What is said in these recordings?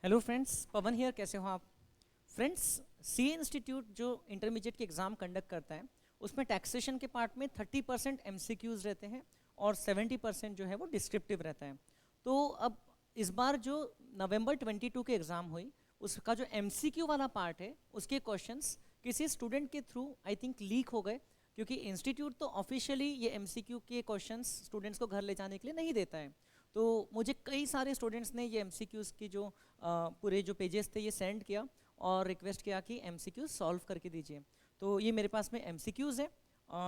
Hello friends, Pawan here. कैसे हो आप? फ्रेंड्स, सी इंस्टीट्यूट जो इंटरमीडिएट के एग्ज़ाम कंडक्ट करता है उसमें टैक्सेशन के पार्ट में 30% एमसीक्यूज़ रहते हैं और 70% जो है वो डिस्क्रिप्टिव रहता है। तो अब इस बार जो नवंबर 22 के एग्ज़ाम हुई उसका जो एमसीक्यू वाला पार्ट है उसके क्वेश्चंस किसी स्टूडेंट के थ्रू आई थिंक लीक हो गए, क्योंकि इंस्टीट्यूट तो ऑफिशियली ये एमसीक्यू के क्वेश्चंस स्टूडेंट्स को घर ले जाने के लिए नहीं देता है। तो मुझे कई सारे स्टूडेंट्स ने ये एमसीक्यूज़ की जो पूरे जो पेजेस थे ये सेंड किया और रिक्वेस्ट किया कि एमसीक्यूज सॉल्व करके दीजिए। तो ये मेरे पास में एमसीक्यूज़ है।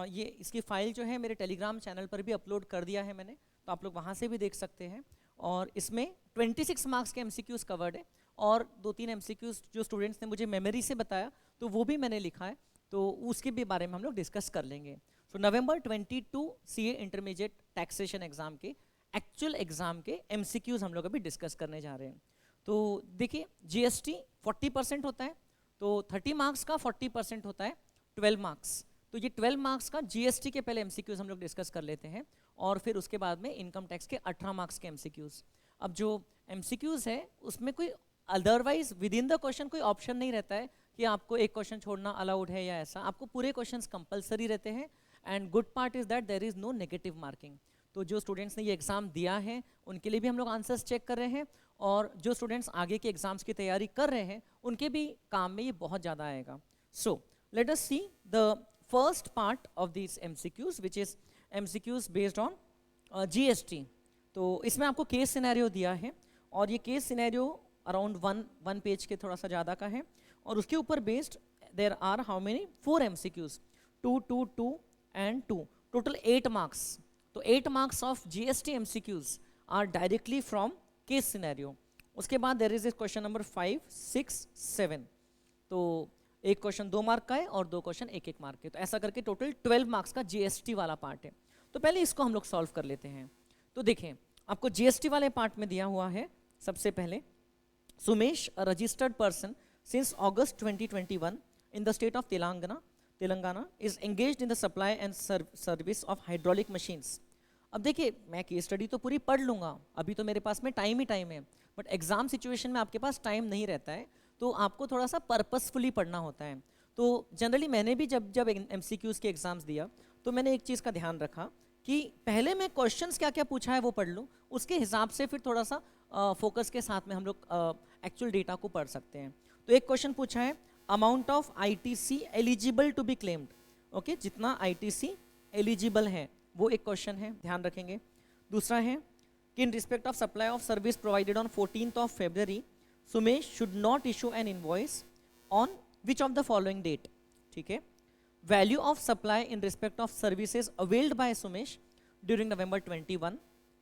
ये इसकी फ़ाइल जो है मेरे टेलीग्राम चैनल पर भी अपलोड कर दिया है मैंने, तो आप लोग वहाँ से भी देख सकते हैं। और इसमें 26 मार्क्स के एमसीक्यूज़ कवर्ड है और 2-3 एमसीक्यूज़ जो स्टूडेंट्स ने मुझे मेमोरी से बताया तो वो भी मैंने लिखा है, तो उसके भी बारे में हम लोग डिस्कस कर लेंगे। सो नवंबर 22 सीए इंटरमीडिएट टैक्सेशन एग्जाम के एक्चुअल एग्जाम के एमसीक्यूज़ हम लोग अभी डिस्कस करने जा रहे हैं। तो देखिए, जीएसटी 40% होता है, तो 30 मार्क्स का 40% होता है 12 मार्क्स। तो ये 12 मार्क्स का जीएसटी के पहले एमसीक्यूज़ हम लोग डिस्कस कर लेते हैं और फिर उसके बाद में इनकम टैक्स के 18 मार्क्स के एमसीक्यूज़। अब जो एमसीक्यूज़ है उसमें कोई otherwise with in the question कोई ऑप्शन नहीं रहता है कि आपको एक क्वेश्चन छोड़ना अलाउड है या ऐसा, आपको पूरे क्वेश्चंस कंपलसरी रहते हैं। And good part is that there is no negative marking. तो जो स्टूडेंट्स ने ये एग्ज़ाम दिया है उनके लिए भी हम लोग आंसर्स चेक कर रहे हैं और जो स्टूडेंट्स आगे के एग्जाम्स की तैयारी कर रहे हैं उनके भी काम में ये बहुत ज़्यादा आएगा। So let us see the first part of this MCQs which is MCQs based on GST. तो इसमें आपको केस सिनेरियो दिया है और ये case scenario around one page के थोड़ा सा ज़्यादा का है और उसके ऊपर based there are how many 4 MCQs, 2 2 2 and 2, total 8 marks. तो 8 marks of GST MCQs are directly from case scenario. उसके बाद देर इज क्वेश्चन नंबर 5, 6, 7। तो एक क्वेश्चन 2 मार्क का है और 2 क्वेश्चन 1-1 मार्क के, तो ऐसा करके टोटल 12 मार्क्स का जीएसटी वाला पार्ट है। तो पहले इसको हम लोग सॉल्व कर लेते हैं। तो देखें, आपको जीएसटी वाले पार्ट में दिया हुआ है सबसे पहले, Sumesh a registered person since August 2021 in the state of Telangana is engaged in the supply and service of hydraulic machines. अब देखिए, मैं केस स्टडी तो पूरी पढ़ लूँगा, अभी तो मेरे पास में टाइम ही टाइम है, बट एग्जाम सिचुएशन में आपके पास टाइम नहीं रहता है, तो आपको थोड़ा सा पर्पसफुली पढ़ना होता है। तो जनरली मैंने भी जब जब एमसीक्यूज़ के एग्ज़ाम्स दिया तो मैंने एक चीज़ का ध्यान रखा कि पहले मैं क्वेश्चंस क्या क्या पूछा है वो पढ़ लूँ, उसके हिसाब से फिर थोड़ा सा फोकस के साथ में हम लोग एक्चुअल डेटा को पढ़ सकते हैं। तो एक क्वेश्चन पूछा है, amount of ITC eligible to be claimed. Okay, जितना आईटीसी एलिजिबल है वो एक क्वेश्चन है, ध्यान रखेंगे। दूसरा है कि in respect of supply of service provided on 14th of February Sumesh should not issue an invoice on which of the following date. ठीक है, value of supply in respect of services availed by Sumesh during November 21।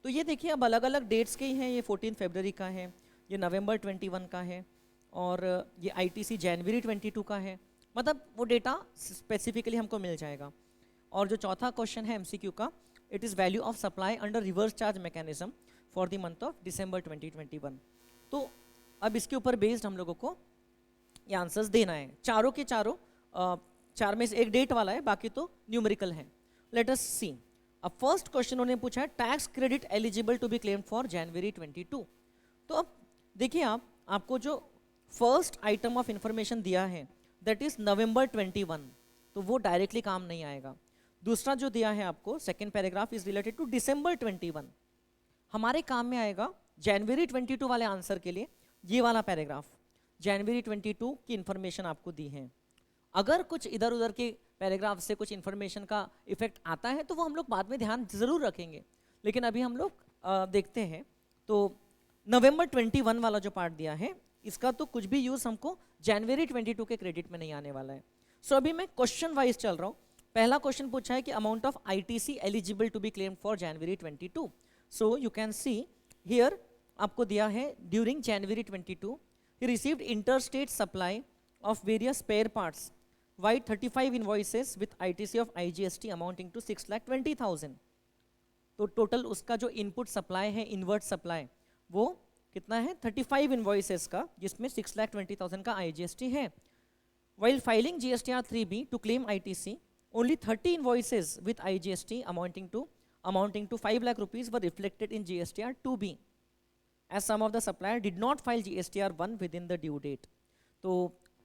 तो ये देखिए, अब अलग अलग dates के ही हैं, ये 14 फरवरी का है, ये नवंबर 21 का है और ये आईटीसी जनवरी 22 का है, मतलब वो डेटा स्पेसिफिकली हमको मिल जाएगा। और जो चौथा क्वेश्चन है एमसीक्यू का, it is value of supply under reverse charge mechanism for the month of दिसंबर 2021। तो अब इसके ऊपर बेस्ड हम लोगों को ये आंसर्स देना है। चारों के चारों चार में से एक डेट वाला है, बाकी तो न्यूमेरिकल है। Let us see. अब फर्स्ट क्वेश्चन उन्होंने पूछा है, tax credit eligible to be claimed for January 22। तो अब देखिए, आपको जो फर्स्ट आइटम ऑफ इंफॉर्मेशन दिया है दैट इज नवंबर 21, तो वो डायरेक्टली काम नहीं आएगा। दूसरा जो दिया है आपको second paragraph is related to December 21, हमारे काम में आएगा जनवरी 22 वाले आंसर के लिए। ये वाला पैराग्राफ जनवरी 22 की इंफॉर्मेशन आपको दी है। अगर कुछ इधर उधर के पैराग्राफ से कुछ इंफॉर्मेशन का इफेक्ट आता है तो वो हम लोग बाद में ध्यान जरूर रखेंगे, लेकिन अभी हम लोग देखते हैं। तो नवंबर 21 वाला जो पार्ट दिया है इसका तो कुछ भी यूज हमको जनवरी 22 के क्रेडिट में नहीं आने वाला है। सो अभी मैं क्वेश्चन वाइज चल रहा हूँ। पहला क्वेश्चन पूछा है कि amount of ITC eligible to be claimed for January 22। So you can see here आपको दिया है during January 22 he received inter state supply of various spare parts vide 35 invoices with ITC of IGST amounting to 6,20,000। तो total उसका जो input supply है, inward supply, वो कितना है 35 इनवॉइसेस का, जिसमें 6,20,000 का आईजीएसटी है। While filing GSTR 3B to claim ITC only 30 invoices with IGST amounting to 5 lakh rupees were reflected in GSTR 2B as some of the supplier did not file GSTR1 within the due date. तो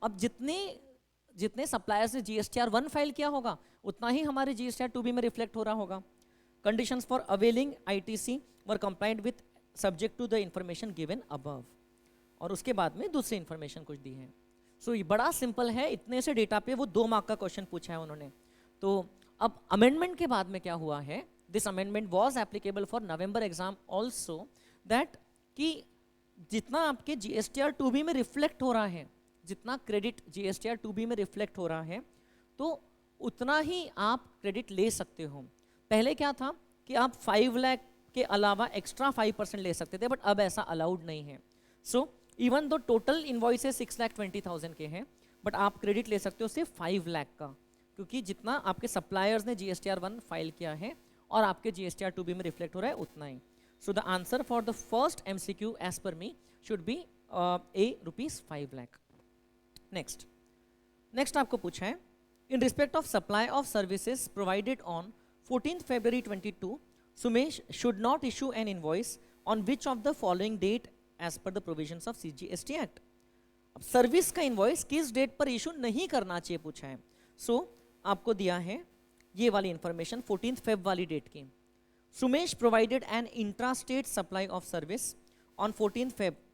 अब जितने suppliers ने GSTR1 file किया होगा उतना ही हमारे GSTR2B में reflect हो रहा होगा. Conditions for availing ITC were compliant with subject to the information given above. और उसके बाद में दूसरी इंफॉर्मेशन कुछ दी है. सो ये बड़ा सिंपल है, इतने से डेटा पे वो 2 मार्क का क्वेश्चन पूछा है उन्होंने. तो अब अमेंडमेंट के बाद में क्या हुआ है, this amendment was applicable for November exam also, that कि जितना आपके GSTR2B में रिफ्लेक्ट हो रहा है, जितना क्रेडिट GSTR2B में रिफ्लेक्ट हो रहा है, तो उतना ही आप क्रेडिट ले सकते हो. पहले क्या था कि आप 5 लाख के अलावा एक्स्ट्रा 5% ले सकते थे, बट अब ऐसा अलाउड नहीं है. So even though total invoices 6,20,000 के हैं, बट आप क्रेडिट ले सकते हो सिर्फ 5 लाख का, क्योंकि जितना आपके सप्लायर्स ने GSTR1 फाइल किया है और आपके GSTR2B में रिफ्लेक्ट हो रहा है उतना ही. So the answer for the first MCQ as per me should be A ₹5 lakh. Next आपको पूछा है, in respect of supply of services provided on 14th February 22, Sumesh should not issue an invoice on which of the following date as per the provisions of CGST Act. अब service का invoice किस date पर issue नहीं करना चाहिए पूछा है. सो आपको दिया है ये वाली इंफॉर्मेशन 14th Feb वाली डेट की. Sumesh provided an intra-state supply of service on 14th Feb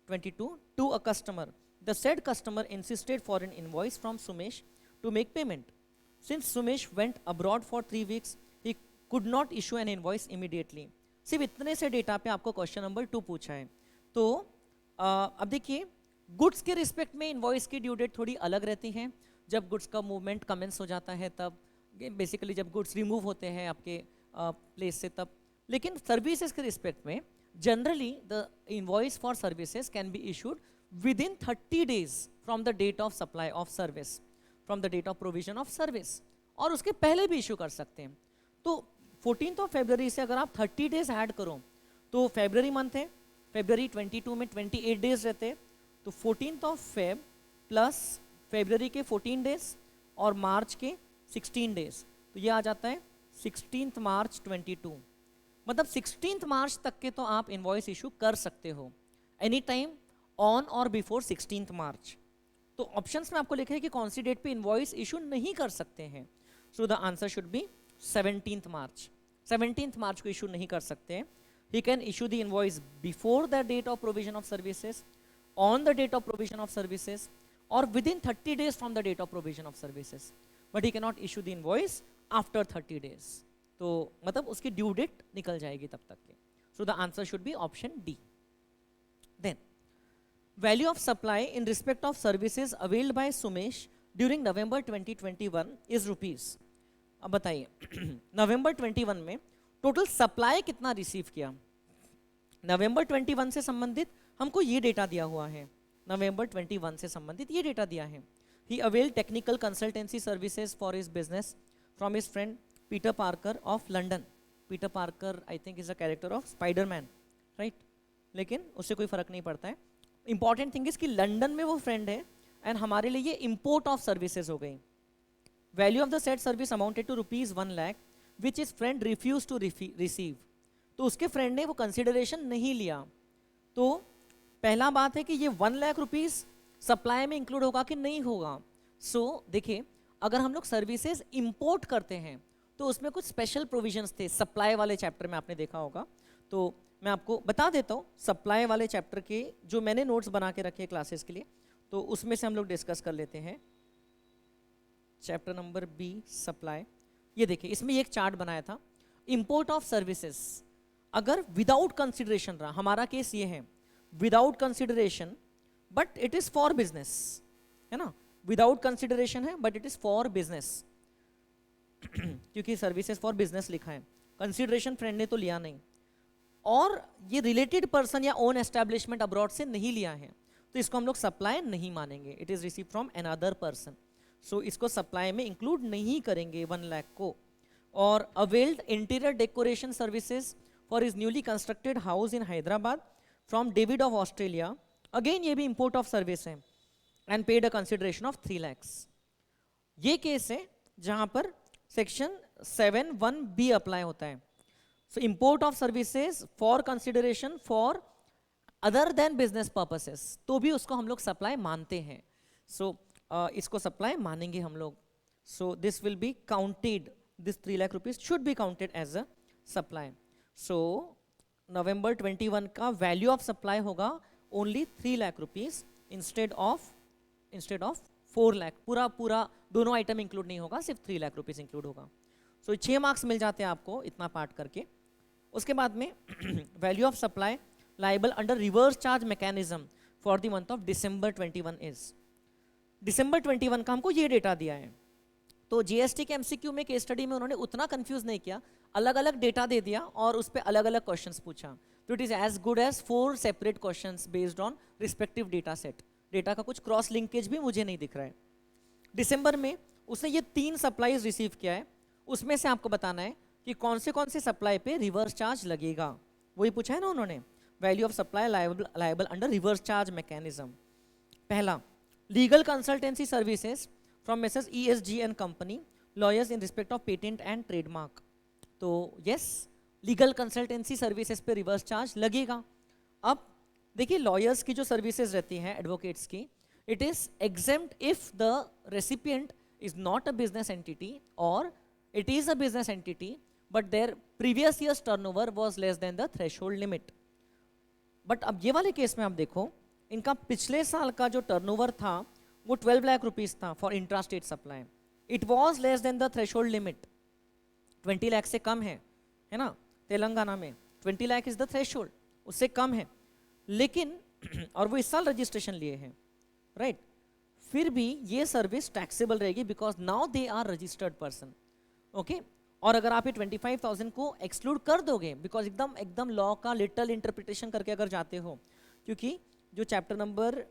22 to a customer. The said customer insisted for an invoice from Sumesh to make payment. Since Sumesh went abroad for 3 weeks, he could not issue an invoice immediately. सिर्फ इतने से data पे आपको question number 2 पूछा है. तो अब देखिए, गुड्स के रिस्पेक्ट में इन्वॉइस की ड्यू डेट थोड़ी अलग रहती है. जब गुड्स का मूवमेंट कमेंस हो जाता है तब, बेसिकली जब गुड्स रिमूव होते हैं आपके प्लेस से तब. लेकिन सर्विसेज के रिस्पेक्ट में generally the invoice for services can be issued within 30 days from the date of supply of service, from the date of provision of service, और उसके पहले भी इशू कर सकते हैं. तो 14th of February से अगर आप 30 डेज ऐड करो तो फेब्रवरी मंथ है, फेब्रवरी 22 में 28 डेज रहते हैं, तो 14th of Feb plus February के 14 डेज और मार्च के 16 डेज, तो ये आ जाता है 16th March 22. मतलब 16th मार्च तक के तो आप इन्वॉइस इशू कर सकते हो एनी टाइम ऑन और बिफोर 16th मार्च. तो ऑप्शंस में आपको लिखा है कि कौन सी डेट पे इन्वॉइस इशू नहीं कर सकते हैं. So the answer should be 17th March. 17th March को इशू नहीं कर सकते हैं. He can issue the invoice before the date of provision of services, on the date of provision of services, और within 30 days from the date of provision of services, but he can not issue the invoice after 30 days. तो मतलब उसकी due date निकल जाएगी तब तक के. So the answer should be option D. Then value of supply in respect of services availed by Sumesh during November 2021 is rupees. अब बताइए नवंबर 21 में टोटल सप्लाई कितना रिसीव किया. नवंबर 21 से संबंधित हमको ये डेटा दिया हुआ है, नवंबर 21 से संबंधित ये डेटा दिया है. He availed technical consultancy services for his business from his friend Peter Parker of London. Peter Parker I think is a character of Spider-Man, right? लेकिन उससे कोई फर्क नहीं पड़ता है. इंपॉर्टेंट थिंग इज कि लंदन में वो फ्रेंड है एंड हमारे लिए ये इंपोर्ट ऑफ सर्विसेज हो गई. Value of the said service amounted to ₹1 lakh which is friend refuse to receive. तो उसके फ्रेंड ने वो कंसिडरेशन नहीं लिया. तो पहला बात है कि ये 1 लाख रुपीज सप्लाई में इंक्लूड होगा कि नहीं होगा. सो देखिए, अगर हम लोग सर्विसेज इंपोर्ट करते हैं तो उसमें कुछ स्पेशल प्रोविजंस थे, सप्लाई वाले चैप्टर में आपने देखा होगा. तो मैं आपको बता देता हूँ सप्लाई वाले चैप्टर के जो मैंने नोट्स बना के रखे क्लासेस के लिए, तो उसमें से हम लोग डिस्कस कर लेते हैं. Chapter number B supply. ये देखिए, इसमें एक चार्ट बनाया था. इंपोर्ट ऑफ सर्विसेज अगर विदाउट कंसिडरेशन रहा, हमारा केस ये है without consideration but it is for business, है ना. विदाउट कंसिडरेशन है but it is for business, क्योंकि सर्विसेज फॉर बिजनेस लिखा है. कंसिडरेशन फ्रेंड ने तो लिया नहीं, और ये रिलेटेड पर्सन या ओन एस्टैब्लिशमेंट अब्रॉड से नहीं लिया है, तो इसको हम लोग सप्लाई नहीं मानेंगे. It is receive from another person, so इसको सप्लाई में इंक्लूड नहीं करेंगे 1 लाख को. और availed interior decoration services for his newly constructed house in Hyderabad from David of Australia, again ये भी इंपोर्ट ऑफ सर्विस है, and paid a consideration of 3 lakhs. ये केस है जहां पर सेक्शन 7(1)(b अप्लाई होता है. So import of services for consideration for other than business purposes, तो भी उसको हम लोग सप्लाई मानते हैं. सो इसको सप्लाई मानेंगे हम लोग. So this will be counted, this 3 lakh rupees should be counted as a supply. So November 21 का वैल्यू ऑफ सप्लाई होगा only 3 lakh rupees instead of 4 lakh. पूरा दोनों आइटम इंक्लूड नहीं होगा, सिर्फ 3 लाख रुपीज इंक्लूड होगा. सो 6 मार्क्स मिल जाते हैं आपको इतना पार्ट करके. उसके बाद में value of supply liable under reverse charge mechanism for the month of December 21 is. दिसंबर 21 का हमको ये डेटा दिया है. तो जीएसटी के एमसीक्यू में केस स्टडी में उन्होंने उतना कंफ्यूज नहीं किया, अलग अलग डेटा दे दिया और उस पर अलग अलग क्वेश्चंस पूछा. तो it is as good as 4 separate questions based on respective data set. Data का कुछ क्रॉस लिंकेज भी मुझे नहीं दिख रहा है. दिसंबर में उसने ये 3 सप्लाईज रिसीव किया है, उसमें से आपको बताना है कि कौन से सप्लाई पे रिवर्स चार्ज लगेगा. वही पूछा है ना उन्होंने, value of supply liable under reverse charge mechanism. पहला, legal consultancy services from messrs ESG and company, lawyers in respect of patent and trademark. तो यस, लीगल कंसल्टेंसी सर्विसेज पे रिवर्स चार्ज लगेगा. अब देखिए लॉयर्स की जो सर्विसेज रहती हैं एडवोकेट्स की, it is exempt if the recipient is not a business entity और it is a business entity but their previous year's turnover was less than the threshold limit. But अब ये वाले case में आप देखो, इनका पिछले साल का जो टर्नओवर था वो 12 लाख रुपीस था for intra state supply. It was less than the threshold limit, 20 lakh से कम है ना. तेलंगाना में 20 लाख इज द थ्रेशोल्ड, उससे कम है. लेकिन और वो इस साल रजिस्ट्रेशन लिए हैं, राइट. फिर भी ये सर्विस टैक्सेबल रहेगी because now they are registered person. Okay. और अगर आप ये 25,000 को एक्सक्लूड कर दोगे, बिकॉज एकदम लॉ का लिटल इंटरप्रिटेशन करके अगर जाते हो, क्योंकि जो चैप्टर नंबर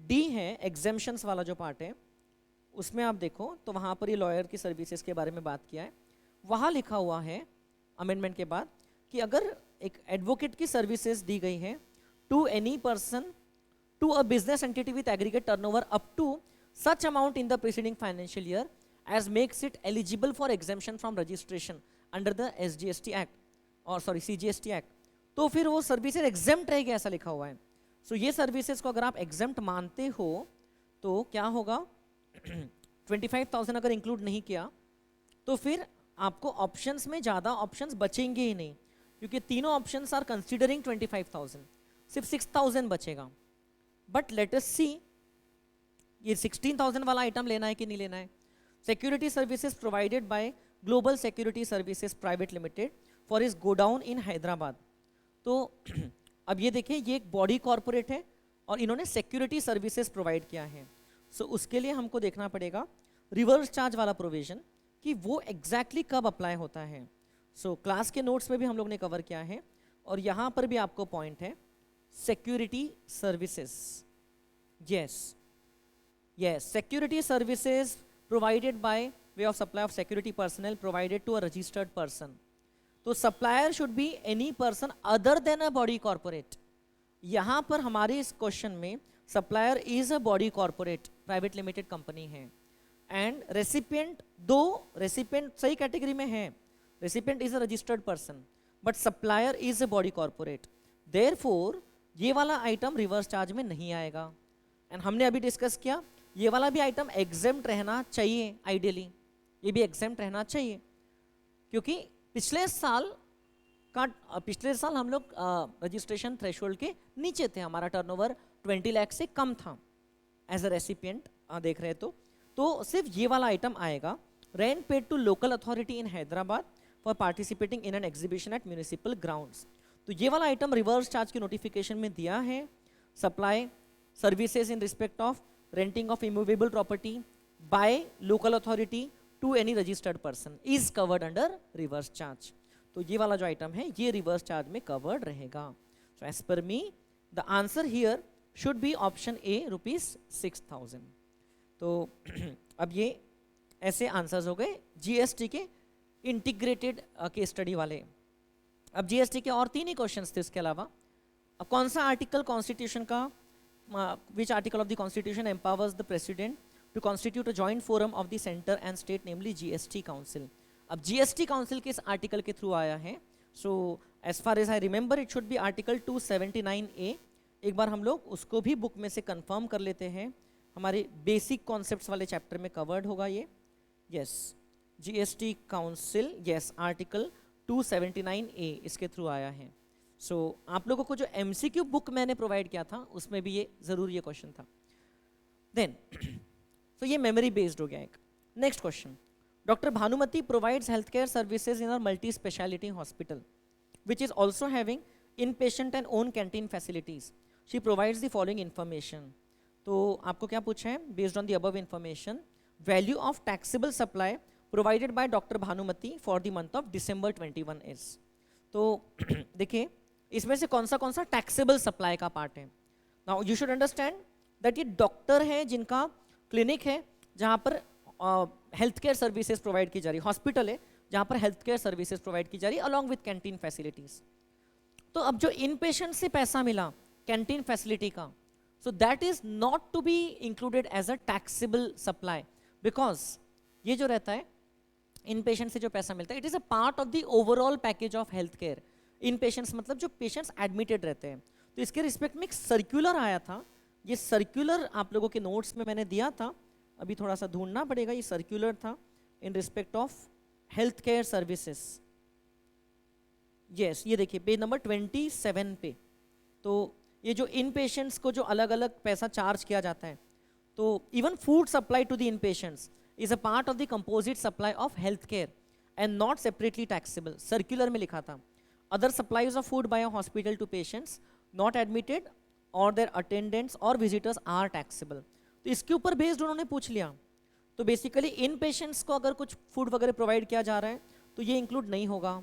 D है, एग्जेम्पशंस वाला जो पार्ट है, उसमें आप देखो तो वहाँ पर ये लॉयर की सर्विसेज के बारे में बात किया है. वहाँ लिखा हुआ है अमेंडमेंट के बाद कि अगर एक एडवोकेट की सर्विसेज दी गई है to any person, to a business entity with aggregate turnover up to such amount in the preceding financial year as makes it eligible for exemption from registration under the SGST Act और CGST Act, तो फिर वो services exempt रहेगी, ऐसा लिखा हुआ है. सो ये सर्विसेज को अगर आप एग्जेम्प्ट मानते हो तो क्या होगा 25,000 अगर इंक्लूड नहीं किया तो फिर आपको ऑप्शंस में ज़्यादा ऑप्शंस बचेंगे ही नहीं, क्योंकि तीनों ऑप्शंस आर कंसिडरिंग 25,000, सिर्फ 6,000 बचेगा. बट लेट अस सी ये 16,000 वाला आइटम लेना है कि नहीं लेना है. Security services provided by Global Security Services Private Limited for its godown in Hyderabad. तो अब ये देखिए, ये एक बॉडी कॉर्पोरेट है और इन्होंने सिक्योरिटी सर्विसेज प्रोवाइड किया है. सो उसके लिए हमको देखना पड़ेगा रिवर्स चार्ज वाला प्रोविजन कि वो एग्जैक्टली कब अप्लाई होता है. सो क्लास के नोट्स में भी हम लोग ने कवर किया है और यहाँ पर भी आपको पॉइंट है security services. Yes, security services provided by way of supply of security personnel provided to a registered person. तो supplier should be any person other than a body corporate. यहाँ पर हमारे इस क्वेश्चन में supplier is a body corporate private limited company है and recipient, दो recipient सही category में है, recipient is a registered person but supplier is a body corporate. Therefore ये वाला आइटम रिवर्स चार्ज में नहीं आएगा. एंड हमने अभी डिस्कस किया ये वाला भी आइटम एग्जेम्प्ट रहना चाहिए, आइडियली ये भी एग्जेम्प्ट रहना चाहिए, क्योंकि पिछले साल हम लोग रजिस्ट्रेशन थ्रेशोल्ड के नीचे थे, हमारा टर्नओवर 20 लाख से कम था एज अ रेसिपिएंट देख रहे तो सिर्फ ये वाला आइटम आएगा. Rent paid to local authority in Hyderabad for participating in an exhibition at municipal grounds. तो ये वाला आइटम रिवर्स चार्ज की नोटिफिकेशन में दिया है. Supply services in respect of renting of immovable property by local authority to any registered person is covered under reverse charge. तो ये वाला जो आइटम है ये रिवर्स चार्ज में कवर्ड रहेगा. So as per me the answer here should be option A, ₹6,000. तो अब ये ऐसे आंसर्स हो गए जीएसटी के इंटीग्रेटेड केस स्टडी वाले. अब जीएसटी के और 3 ही क्वेश्चंस थे उसके अलावा. अब कौन सा आर्टिकल कॉन्स्टिट्यूशन का, which article of the constitution empowers the president to constitute a joint forum of the center and state, namely GST council. अब GST council किस आर्टिकल के थ्रू आया है? So as far as I remember it should be article 279A। एक बार हम लोग उसको भी बुक में से कंफर्म कर लेते हैं, हमारे बेसिक कॉन्सेप्ट्स वाले चैप्टर में कवर्ड होगा ये। Yes, GST council, yes, article 279A इसके थ्रू आया है। सो आप लोगों को जो एमसीक्यू बुक मैंने प्रोवाइड किया था उसमें भी ये ज़रूर ये क्वेश्चन था। देन सो ये मेमोरी बेस्ड हो गया एक। Next question, doctor Bhanumati provides health care services in our multi speciality hospital which is also having inpatient and own canteen facilities. She provides the following information. तो आपको क्या पूछा है? Based on the above information, value of taxable supply provided by Dr. Bhanumati for the month of December 21 is. तो देखिए इसमें से कौन सा taxable supply का पार्ट है? Now you should understand that ये डॉक्टर है जिनका क्लिनिक है जहाँ पर हेल्थ केयर सर्विसेज प्रोवाइड की जा रही, हॉस्पिटल है जहाँ पर हेल्थ केयर सर्विसेज प्रोवाइड की जा रही अलॉन्ग विथ कैंटीन फैसिलिटीज। तो अब जो इन पेशेंट से पैसा मिला कैंटीन फैसिलिटी का, so that is not to be included as a taxable supply, because ये जो रहता है इन पेशेंट से जो पैसा मिलता है it is a part of the overall package of health care. In patients मतलब जो पेशेंट्स एडमिटेड रहते हैं। तो इसके रिस्पेक्ट में एक सर्क्यूलर आया था, ये सर्क्यूलर आप लोगों के नोट्स में मैंने दिया था, अभी थोड़ा सा ढूंढना पड़ेगा। ये सर्क्यूलर था इन respect of health care services. Yes, ये देखिए पेज नंबर 27 पे। तो ये जो इन पेशेंट्स को जो अलग अलग पैसा चार्ज किया जाता है, तो even food supply to the in patients is a part of the composite supply of health care and not separately taxable. Circular में लिखा था other supplies of food by a hospital to patients not admitted और their attendants और visitors are taxable. तो इसके ऊपर based उन्होंने पूछ लिया। तो बेसिकली इन पेशेंट्स को अगर कुछ फूड वगैरह प्रोवाइड किया जा रहा है तो ये इंक्लूड नहीं होगा।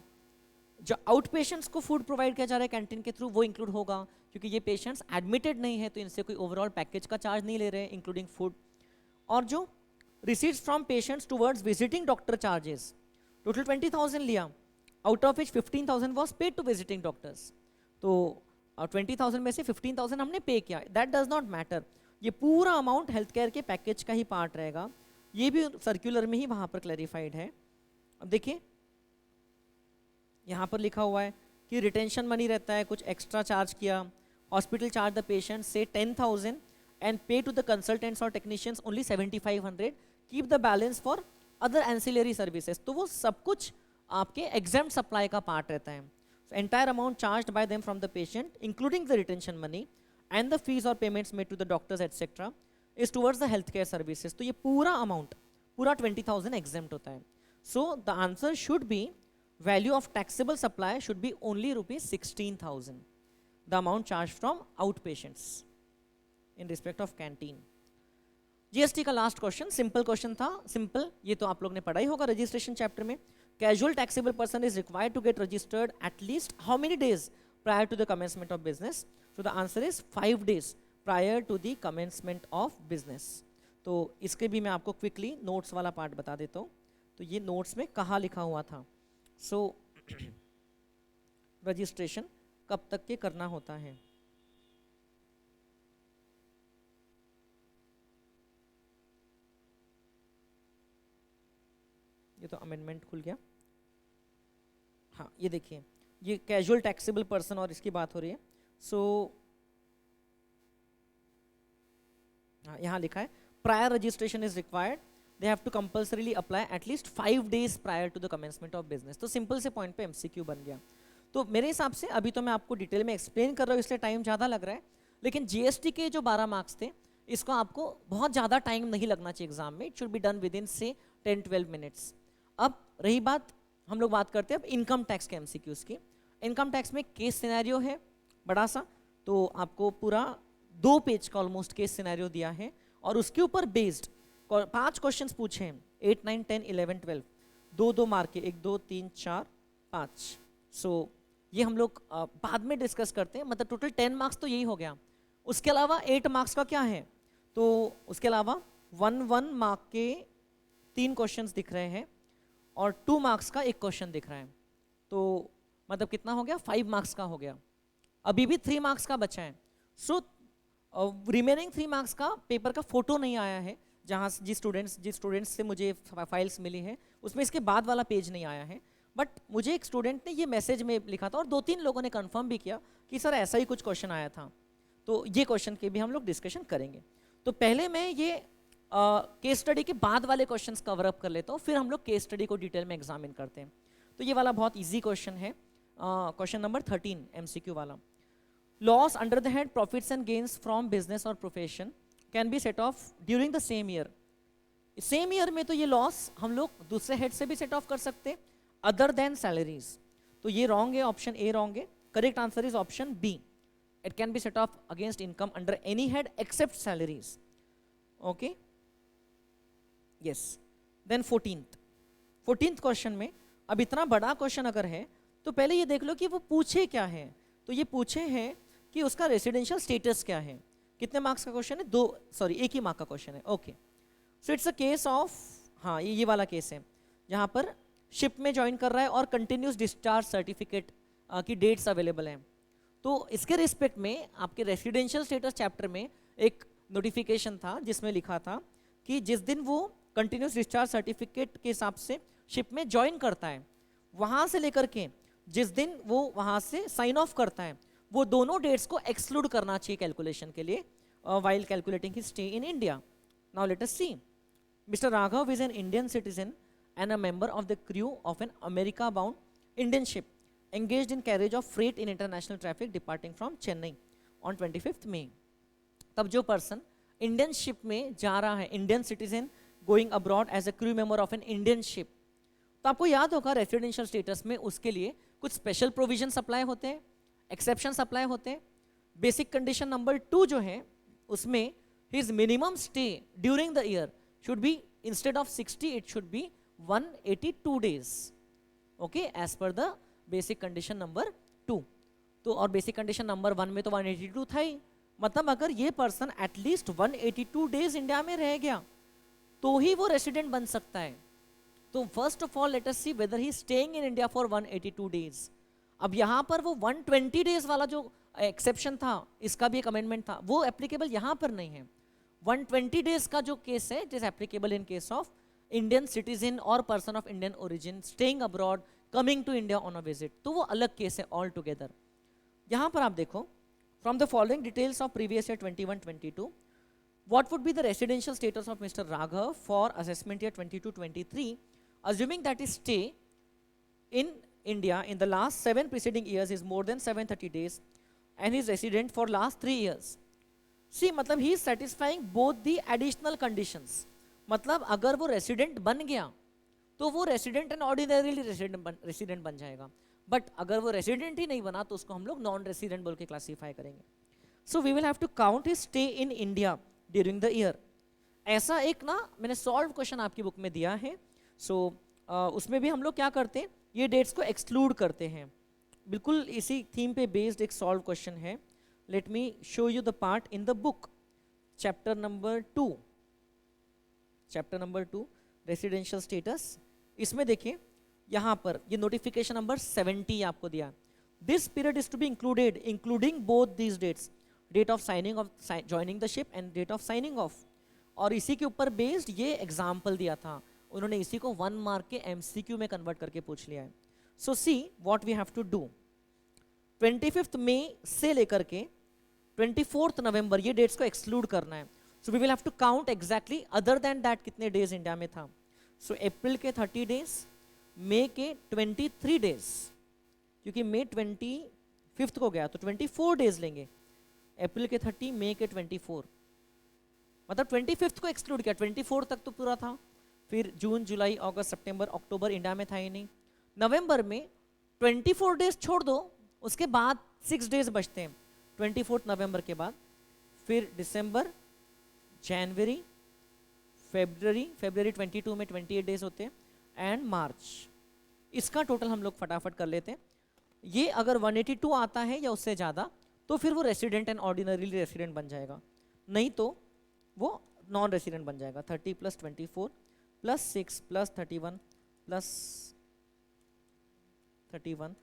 जो आउट पेशेंट्स को फूड प्रोवाइड किया जा रहा है कैंटीन के थ्रू वो इंक्लूड होगा, क्योंकि ये पेशेंट्स एडमिटेड नहीं है तो इनसे कोई ओवरऑल पैकेज का चार्ज नहीं ले रहे हैं इंक्लूडिंग फूड। और जो receipts from patients towards visiting doctor charges total 20,000 लिया, out of which 15,000 was paid to visiting doctors. तो 20,000 में से 15,000 हमने पे किया, दैट डज नॉट मैटर। ये पूरा अमाउंट हेल्थ केयर के पैकेज का ही पार्ट रहेगा। ये भी सर्कुलर में ही वहां पर क्लैरिफाइड है। अब देखिए यहाँ पर लिखा हुआ है कि रिटेंशन मनी रहता है, कुछ एक्स्ट्रा चार्ज किया, हॉस्पिटल चार्ज द पेशेंट से 10,000 एंड पे टू द कंसल्टेंट्स और technicians only 7,500, keep the balance for other ancillary services. तो वो सब कुछ आपके एग्जाम्ड सप्लाई का पार्ट रहता है। Entire amount charged by them from the patient including the retention money and the fees और payments made to the doctors etcetera is towards the healthcare services। तो ये पूरा अमाउंट पूरा 20,000 exempt होता है। So the answer should be value of taxable supply should be only rupees 16,000, the amount charged from outpatients in respect of canteen। GST का last question simple question था, simple, ये तो आप लोग ने पढ़ा ही होगा रजिस्ट्रेशन चैप्टर में। Casual taxable person is required to get registered at least how many days prior to the commencement of business? So the answer is 5 days prior to the commencement of business. तो इसके भी मैं आपको quickly notes वाला part बता देता हूँ। तो ये नोट्स में कहाँ लिखा हुआ था? सो रजिस्ट्रेशन कब तक के करना होता है? ये तो अमेंडमेंट खुल गया। हाँ, ये देखिए ये कैजुअल टैक्सेबल पर्सन और इसकी बात हो रही है। सो यहाँ लिखा है prior registration is required, they have to compulsorily apply at least 5 days prior to the commencement of business. तो सिंपल से पॉइंट पे एमसीक्यू बन गया। तो मेरे हिसाब से अभी तो मैं आपको डिटेल में एक्सप्लेन कर रहा हूँ इसलिए टाइम ज़्यादा लग रहा है, लेकिन जीएसटी के जो 12 मार्क्स थे इसको आपको बहुत ज़्यादा टाइम नहीं लगना चाहिए एग्जाम में। It should be done with in से 10-12 minutes। अब रही बात, हम लोग बात करते हैं अब इनकम टैक्स के एमसीक्यूज की। इनकम टैक्स में केस सिनेरियो है बड़ा सा, तो आपको पूरा 2 पेज का ऑलमोस्ट केस सिनेरियो दिया है और उसके ऊपर बेस्ड 5 क्वेश्चंस पूछे हैं 8, 9, 10, 11, 12, 2-2 मार्क के, 1, 2, 3, 4, 5। सो ये हम लोग बाद में डिस्कस करते हैं, मतलब टोटल 10 मार्क्स तो यही हो गया। उसके अलावा 8 मार्क्स का क्या है? तो उसके अलावा 1 मार्क के 3 क्वेश्चंस दिख रहे हैं और 2 मार्क्स का 1 क्वेश्चन दिख रहा है। तो मतलब कितना हो गया? 5 मार्क्स का हो गया। अभी भी 3 मार्क्स का बचा है। सो रिमेनिंग 3 मार्क्स का पेपर का फोटो नहीं आया है, जहाँ जिस स्टूडेंट्स से मुझे फाइल्स मिली है उसमें इसके बाद वाला पेज नहीं आया है। बट मुझे एक स्टूडेंट ने ये मैसेज में लिखा था और 2-3 लोगों ने कंफर्म भी किया कि सर ऐसा ही कुछ क्वेश्चन आया था। तो ये क्वेश्चन के भी हम लोग डिस्कशन करेंगे। तो पहले मैं ये केस स्टडी के बाद वाले क्वेश्चंस कवर अप कर लेता हूँ, फिर हम लोग केस स्टडी को डिटेल में एग्जामिन करते हैं। तो ये वाला बहुत इजी क्वेश्चन है, क्वेश्चन नंबर 13 MCQ वाला। Loss under the head profits and gains from business और profession can be set off during the same year. Same year में तो ये लॉस हम लोग दूसरे हेड से भी सेट ऑफ कर सकते, अदर देन सैलरीज। तो ये रॉन्ग है, ऑप्शन ए रॉन्ग है। Correct answer is option B, it can be set off against income under any head except salaries. Okay, yes. Then 14th question में, अब इतना बड़ा क्वेश्चन अगर है तो पहले ये देख लो कि वो पूछे क्या है। तो ये पूछे हैं कि उसका रेसिडेंशियल स्टेटस क्या है। कितने मार्क्स का क्वेश्चन है? एक ही मार्क का क्वेश्चन है। Okay, so it's a case of, हाँ ये वाला केस है जहाँ पर शिप में ज्वाइन कर रहा है और कंटिन्यूस डिस्चार्ज सर्टिफिकेट की डेट्स अवेलेबल हैं। तो इसके रिस्पेक्ट में आपके रेसिडेंशियल स्टेटस चैप्टर में एक नोटिफिकेशन था जिसमें लिखा था कि जिस दिन वो कंटिन्यूस डिस्चार्ज सर्टिफिकेट के हिसाब से शिप में ज्वाइन करता है, वहाँ से लेकर के जिस दिन वो वहाँ से साइन ऑफ करता है, वो दोनों डेट्स को एक्सक्लूड करना चाहिए कैलकुलेशन के लिए while calculating his stay in India. Now let us see. Mr. Raghav is an Indian citizen and a member of the crew of an America-bound Indian ship engaged in carriage of freight in international traffic departing from Chennai on 25th May. तब जो person Indian ship में जा रहा है, Indian citizen going abroad as a crew member of an Indian ship, तो आपको याद होगा रेसिडेंशियल स्टेटस में उसके लिए कुछ स्पेशल प्रोविजन अप्लाई होते हैं, एक्सेप्शन अप्लाई होते हैं। बेसिक कंडीशन नंबर 2 जो है उसमें his minimum stay during the year should be, instead of 60 it should be 182 days. Okay, as per the basic condition number 2। तो और बेसिक कंडीशन नंबर 1 में तो 182 था ही, मतलब अगर ये पर्सन एटलीस्ट 182 डेज इंडिया में रह गया तो ही वो रेसिडेंट बन सकता है। तो first of all let us see whether he staying in India for 182 days. अब यहाँ पर वो 120 डेज वाला जो एक्सेप्शन था, इसका भी एक अमेंडमेंट था, वो एप्लीकेबल यहाँ पर नहीं है। 120 डेज का जो केस है it is applicable in case of Indian citizen और person of Indian origin staying abroad coming to India on a visit, तो वो अलग केस है ऑल टुगेदर। यहाँ पर आप देखो, from the following details of previous year 21-22 what would be the residential status of Mr. Raghav for assessment year 22-23 assuming that his stay in India in the last 7 preceding years is more than 730 days and he is resident for last 3 years. See, मतलब he is satisfying both the additional conditions. मतलब अगर वो resident बन गया तो वो resident and ordinarily resident बन जाएगा, बट अगर वो resident ही नहीं बना तो उसको हम लोग non resident बोल के classify करेंगे. So we will have to count his stay in India during the year. ऐसा एक ना मैंने सॉल्व क्वेश्चन आपकी बुक में दिया है। सो उसमें भी हम लोग क्या करते हैं, ये डेट्स को एक्सक्लूड करते हैं। बिल्कुल इसी थीम पे बेस्ड एक सॉल्व क्वेश्चन है। Let me show you the part in the book, chapter number 2 residential status. इसमें देखिए यहाँ पर ये नोटिफिकेशन नंबर 70 आपको दिया। This period is to be included including both these dates, date of signing of joining the ship and date of signing off. और इसी के ऊपर बेस्ड ये एग्जाम्पल दिया था उन्होंने, इसी को 1 मार्क के MCQ में कन्वर्ट करके पूछ लिया है। So see what we have to do, 25 मई से लेकर के 24 नवंबर ये डेट्स को एक्सक्लूड करना है। So we will have to count exactly other than that कितने डेज इंडिया में था। सो अप्रैल के 30 डेज, मई के 23 डेज, क्योंकि मई 25 को गया तो 24 डेज लेंगे। अप्रैल के 30, मई के 24, मतलब 25 को एक्सक्लूड किया, 24 तक तो पूरा था। फिर जून, जुलाई, अगस्त, सितंबर, अक्टूबर इंडिया में था ही नहीं। नवंबर में 24 डेज छोड़ दो, उसके बाद 6 डेज बचते हैं 24 नवंबर के बाद। फिर दिसंबर, जनवरी, फरवरी 22 में 28 डेज होते हैं, एंड मार्च। इसका टोटल हम लोग फटाफट कर लेते हैं। ये अगर 182 आता है या उससे ज़्यादा तो फिर वो रेसिडेंट एंड ऑर्डिनरीली रेसिडेंट बन जाएगा, नहीं तो वो नॉन रेसिडेंट बन जाएगा। 30 + 24 + 6 + 31 + 31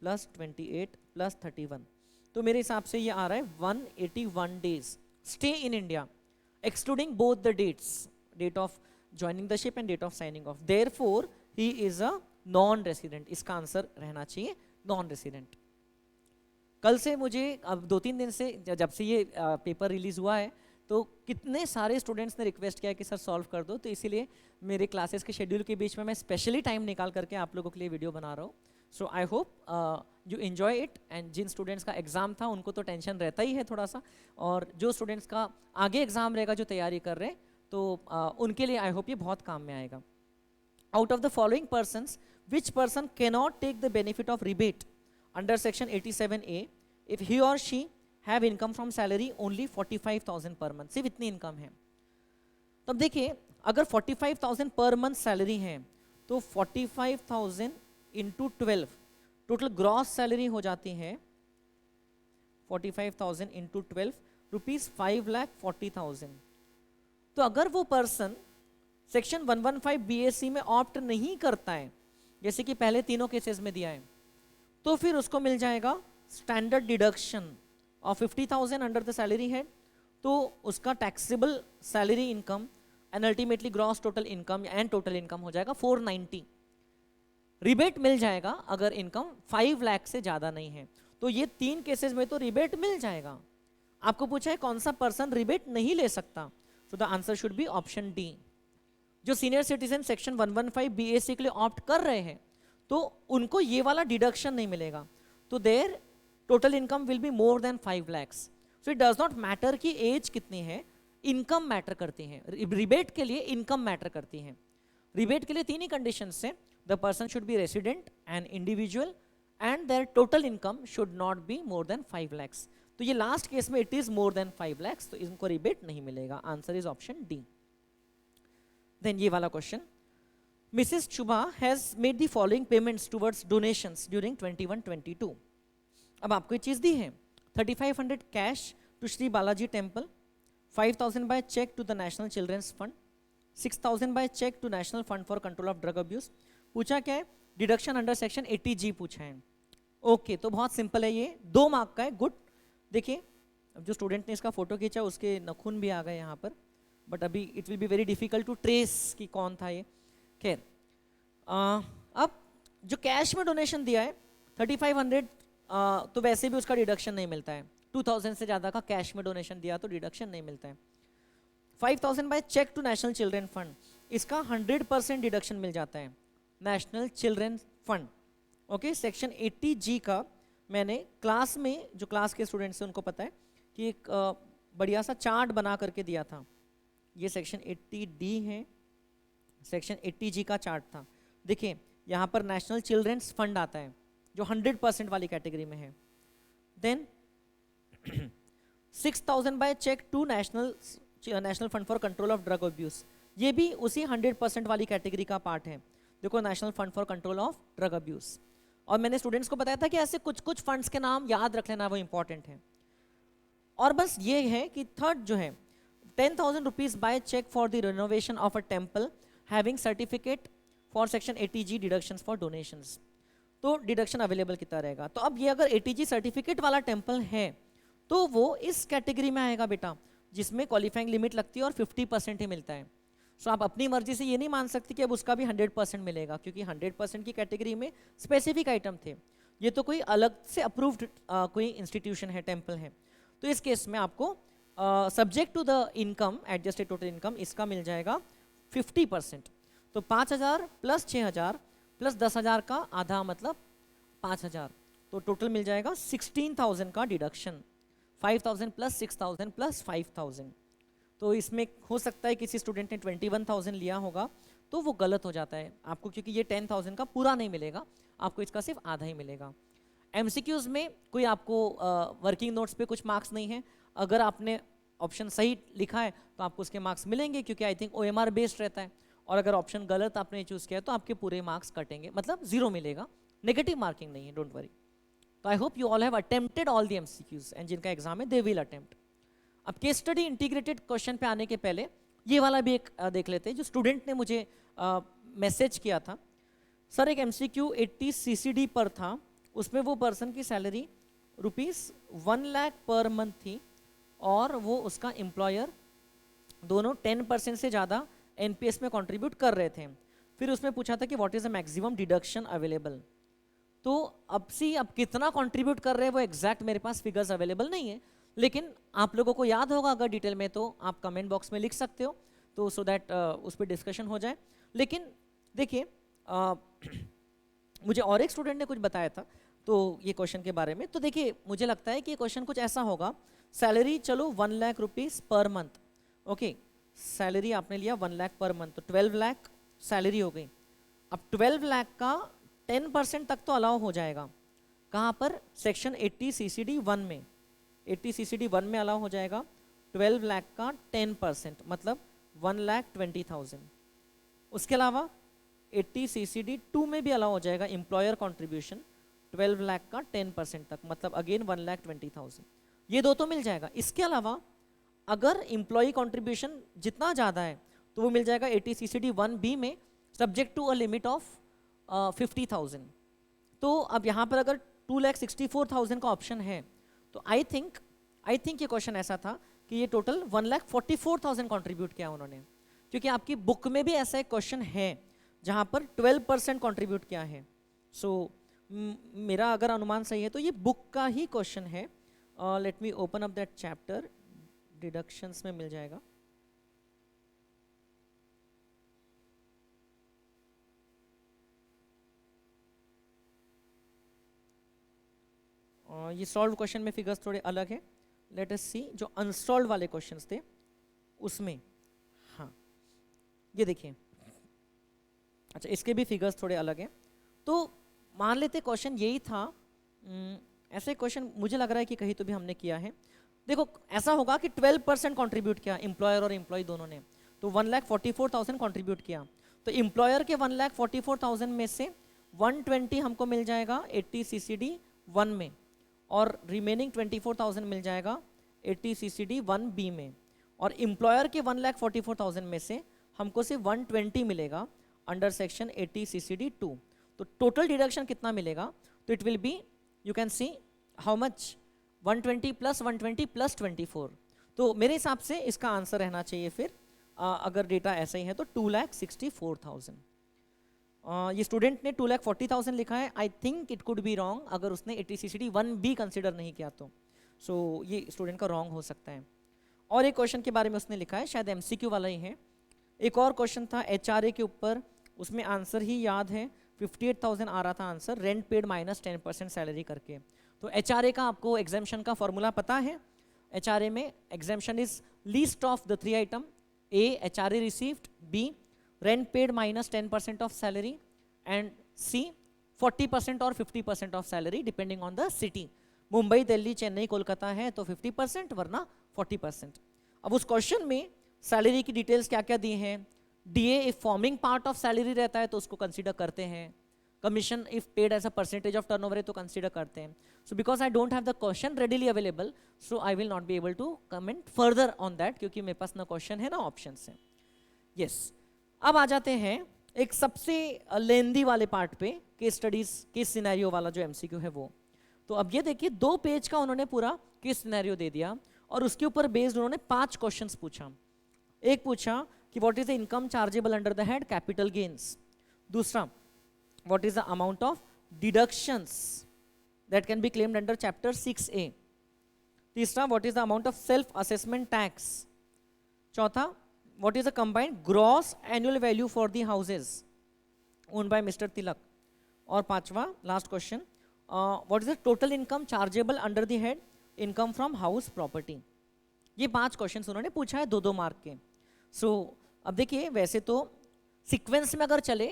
+ 28 + 31, तो मेरे हिसाब से ये आ रहा है 181 days stay in India excluding both the dates, date of joining the ship and date of signing off. Therefore he is a non resident, इसका आंसर रहना चाहिए नॉन रेसिडेंट। कल से मुझे अब 2-3 दिन से जब से ये पेपर रिलीज हुआ है तो कितने सारे स्टूडेंट्स ने रिक्वेस्ट किया कि सर सॉल्व कर दो, तो इसीलिए मेरे क्लासेस के शेड्यूल के बीच में मैं स्पेशली टाइम निकाल करके आप लोगों के लिए वीडियो बना रहा हूँ। So I hope you enjoy it. And जिन स्टूडेंट्स का एग्जाम था उनको तो टेंशन रहता ही है थोड़ा सा, और जो स्टूडेंट्स का आगे एग्जाम रहेगा जो तैयारी कर रहे हैं तो उनके लिए आई होप ये बहुत काम में आएगा। Out of the following persons which person cannot take the benefit of rebate under section 87A if he और she have income from salary only 45,000 per month, सिर्फ इतनी इनकम है। तो अब देखिए अगर 45,000 पर मंथ सैलरी है तो 45,000 इंटू 12 टोटल ग्रॉस सैलरी हो जाती है 45,000 इंटू 12 रुपीज 5,40,000। तो अगर वो पर्सन सेक्शन 115 BAC में ऑप्ट नहीं करता है, जैसे कि पहले तीनों केसेस में दिया है, तो फिर उसको मिल जाएगा standard deduction of 50,000 under the salary head, तो उसका taxable salary income and ultimately gross total income and total income हो जाएगा 490। रिबेट मिल जाएगा अगर इनकम 5 लाख से ज्यादा नहीं है। तो ये 3 केसेस में तो रिबेट मिल जाएगा। आपको पूछा है कौन सा पर्सन रिबेट नहीं ले सकता, सो the answer should be option D. जो सीनियर सिटीजन सेक्शन 115 BAC के लिए ऑप्ट कर रहे हैं तो उनको ये वाला डिडक्शन नहीं मिलेगा, तो their total income will be more than 5 lakhs। So it does not matter कि एज कितनी है, इनकम मैटर करती है। रिबेट के लिए इनकम मैटर करती है। रिबेट के लिए 3 ही कंडीशंस है, the person should be resident and individual and their total income should not be more than 5 lakhs। तो ये लास्ट केस में it is more than 5 lakhs, तो इनको रिबेट नहीं मिलेगा। Answer is option D. Then ये वाला question, Mrs. Chuba has made the following payments towards donations during 21-22। अब आपको ये चीज दी है 3,500 cash to Shri Balaji temple, 5,000 by cheque to the national children's fund, 6,000 by cheque to national fund for control of drug abuse. पूछा क्या है, deduction under section 80G पूछा है। ओके तो बहुत सिंपल है, ये 2 मार्क का है। गुड। देखिए अब जो स्टूडेंट ने इसका फोटो खींचा उसके नखून भी आ गए यहाँ पर, बट अभी it will be very difficult to trace कि कौन था ये। खैर अब जो कैश में डोनेशन दिया है 3,500 तो वैसे भी उसका डिडक्शन नहीं मिलता है। 2,000 से ज़्यादा का कैश में डोनेशन दिया तो डिडक्शन नहीं मिलता है। 5,000 by cheque to national children fund, इसका 100% डिडक्शन मिल जाता है national children fund. Okay section 80G का मैंने क्लास में, जो क्लास के स्टूडेंट्स हैं उनको पता है कि एक बढ़िया सा चार्ट बना करके दिया था। ये सेक्शन 80D है, सेक्शन 80G का चार्ट था। देखिए यहाँ पर नेशनल चिल्ड्रंस फंड आता है जो 100% वाली कैटेगरी में है। Then 6,000 by cheque to national fund for control of drug abuse, ये भी उसी 100% वाली कैटेगरी का पार्ट है। देखो national fund for control of drug abuse, और मैंने स्टूडेंट्स को बताया था कि ऐसे कुछ कुछ फंड्स के नाम याद रख लेना, वो इंपॉर्टेंट है। और बस ये है कि थर्ड जो है 10,000 rupees by cheque for the renovation of a temple having certificate for section 80G deductions for donations, तो डिडक्शन अवेलेबल कितना रहेगा। तो अब ये अगर 80G सर्टिफिकेट वाला टेम्पल है तो वो इस कैटेगरी में आएगा बेटा, जिसमें क्वालिफाइंग लिमिट लगती है और 50% ही मिलता है। सो आप अपनी मर्जी से ये नहीं मान सकते कि अब उसका भी 100% मिलेगा, क्योंकि 100% की कैटेगरी में स्पेसिफिक आइटम थे। ये तो कोई अलग से अप्रूव्ड कोई इंस्टीट्यूशन है, टेम्पल है, तो इस केस में आपको subject to the income adjusted total income इसका मिल जाएगा 50%। तो 5,000 प्लस 6,000 प्लस 10,000 का आधा मतलब 5,000, तो टोटल मिल जाएगा 16,000 का डिडक्शन। 5,000 प्लस 6,000 प्लस 5,000, तो इसमें हो सकता है किसी स्टूडेंट ने 21,000 लिया होगा तो वो गलत हो जाता है आपको, क्योंकि ये 10,000 का पूरा नहीं मिलेगा, आपको इसका सिर्फ आधा ही मिलेगा। MCQs में कोई आपको वर्किंग नोट्स पे कुछ मार्क्स नहीं है। अगर आपने ऑप्शन सही लिखा है तो आपको उसके मार्क्स मिलेंगे, क्योंकि आई थिंक OMR बेस्ड रहता है। और अगर ऑप्शन गलत आपने चूज किया तो आपके पूरे मार्क्स कटेंगे, मतलब 0 मिलेगा, नेगेटिव मार्किंग नहीं है, डोंट वरी। तो आई hope you all have attempted all the MCQs and जिनका एग्जाम है दे विल अटेम्प्ट। अब केस स्टडी इंटीग्रेटेड क्वेश्चन पे आने के पहले ये वाला भी एक देख लेते हैं, जो स्टूडेंट ने मुझे मैसेज किया था। सर एक MCQ 80 CCD पर था, उसमें वो पर्सन की सैलरी ₹1 लाख पर मंथ थी और वो उसका एम्प्लॉयर, दोनों 10% से ज़्यादा NPS में कंट्रीब्यूट कर रहे थे। फिर उसमें पूछा था कि what is the maximum deduction available. तो अब कितना कंट्रीब्यूट कर रहे हैं वो एग्जैक्ट मेरे पास फिगर्स अवेलेबल नहीं है, लेकिन आप लोगों को याद होगा अगर डिटेल में तो आप कमेंट बॉक्स में लिख सकते हो, तो सो दैट उस पर डिस्कशन हो जाए। लेकिन देखिए मुझे और एक स्टूडेंट ने कुछ बताया था तो ये क्वेश्चन के बारे में, तो देखिए मुझे लगता है कि ये क्वेश्चन कुछ ऐसा होगा। सैलरी चलो 1 lakh rupees per month, okay, salary आपने लिया 1 लाख पर मंथ, तो 12 लाख सैलरी हो गई। अब 12 लाख का 10% तक तो अलाउ हो जाएगा, कहाँ पर, सेक्शन 80 CCD 1 में, 80 CCD 1 में अलाउ हो जाएगा 12 लाख का 10%, मतलब 1,20,000। उसके अलावा 80 CCD 2 में भी अलाउ हो जाएगा एम्प्लॉयर कॉन्ट्रीब्यूशन 12 लाख का 10% तक, मतलब अगेन 1,20,000। ये दो तो मिल जाएगा। इसके अलावा अगर एम्प्लॉय कॉन्ट्रीब्यूशन जितना ज़्यादा है तो वो मिल जाएगा 80 CCD 1B में, subject to a limit of 50,000। तो अब यहाँ पर अगर 2,64,000 का ऑप्शन है तो आई थिंक ये क्वेश्चन ऐसा था कि ये टोटल 1,44,000 कॉन्ट्रीब्यूट किया उन्होंने, क्योंकि आपकी बुक में भी ऐसा एक क्वेश्चन है जहाँ पर 12% कॉन्ट्रीब्यूट किया है। सो मेरा अगर अनुमान सही है तो ये बुक का ही क्वेश्चन है। Let me open up that chapter, deductions में मिल जाएगा। ये सॉल्व क्वेश्चन में फिगर्स थोड़े अलग है। लेट अस सी जो अनसॉल्व वाले क्वेश्चंस थे उसमें, हाँ ये देखिए, अच्छा इसके भी फिगर्स थोड़े अलग हैं। तो मान लेते क्वेश्चन यही था, ऐसे क्वेश्चन मुझे लग रहा है कि कहीं तो भी हमने किया है। देखो ऐसा होगा कि 12% कॉन्ट्रीब्यूट किया एम्प्लॉयर और एम्प्लॉय दोनों ने, तो 1,44,000 कॉन्ट्रीब्यूट किया, तो एम्प्लॉयर के 1,44,000 में से 120 हमको मिल जाएगा 80 CCD 1 में, और रिमेनिंग 24,000 मिल जाएगा 80 CCD 1B में, और एम्प्लॉयर के 1,44,000 में से हमको सिर्फ 120 मिलेगा अंडर सेक्शन 80 CCD 2। तो टोटल डिडक्शन कितना मिलेगा, तो it will B, you can see how much, 120 plus 120 plus 24। तो मेरे हिसाब से इसका आंसर रहना चाहिए फिर, अगर डेटा ऐसा ही है तो 2,64,000। ये स्टूडेंट ने 2,40,000 लिखा है, I think it could be wrong अगर उसने 80 CCD 1B कंसिडर नहीं किया तो, सो ये स्टूडेंट का रॉन्ग हो सकता है। और एक क्वेश्चन के बारे में उसने लिखा है, शायद MCQ वाला ही है। एक और क्वेश्चन था HRA के ऊपर, उसमें आंसर ही याद है, 58,000 आ रहा था answer, rent paid minus 10% salary करके। तो HRA का आपको एग्जाम्शन का फॉर्मूला पता है। HRA में exemption is least of the 3 item, A HRA received, B rent paid minus 10% of salary, and C 40% और 50% of salary depending on the city. Mumbai, Delhi, Chennai, Kolkata है तो 50%, वरना 40%। अब उस क्वेश्चन में सैलरी की डिटेल्स क्या क्या दी हैं, DA if forming part of salary रहता है तो उसको कंसीडर करते हैं, commission if paid as a percentage of turnover है तो कंसीडर करते हैं। So because I don't have the question readily available, so I will not be able to comment further on that, क्योंकि मेरे पास ना क्वेश्चन है ना ऑप्शन है। यस, अब आ जाते हैं एक सबसे लेंदी वाले पार्ट पे, केस स्टडीज, केस सिनेरियो वाला जो MCQ है वो। तो अब ये देखिए 2 पेज का उन्होंने पूरा केस सिनेरियो दे दिया, और उसके ऊपर बेस्ड उन्होंने 5 क्वेश्चंस पूछा। एक पूछा कि what is the income chargeable under the head capital gains, दूसरा what is the amount of deductions that can be claimed under chapter 6A, तीसरा what is the amount of self assessment tax, चौथा what is the combined gross annual value for the houses owned by Mr. Tilak, और पांचवा last question what is the total income chargeable under the head income from house property। ये 5 questions उन्होंने पूछा है 2-2 mark के। अब देखिए वैसे तो सीक्वेंस में अगर चले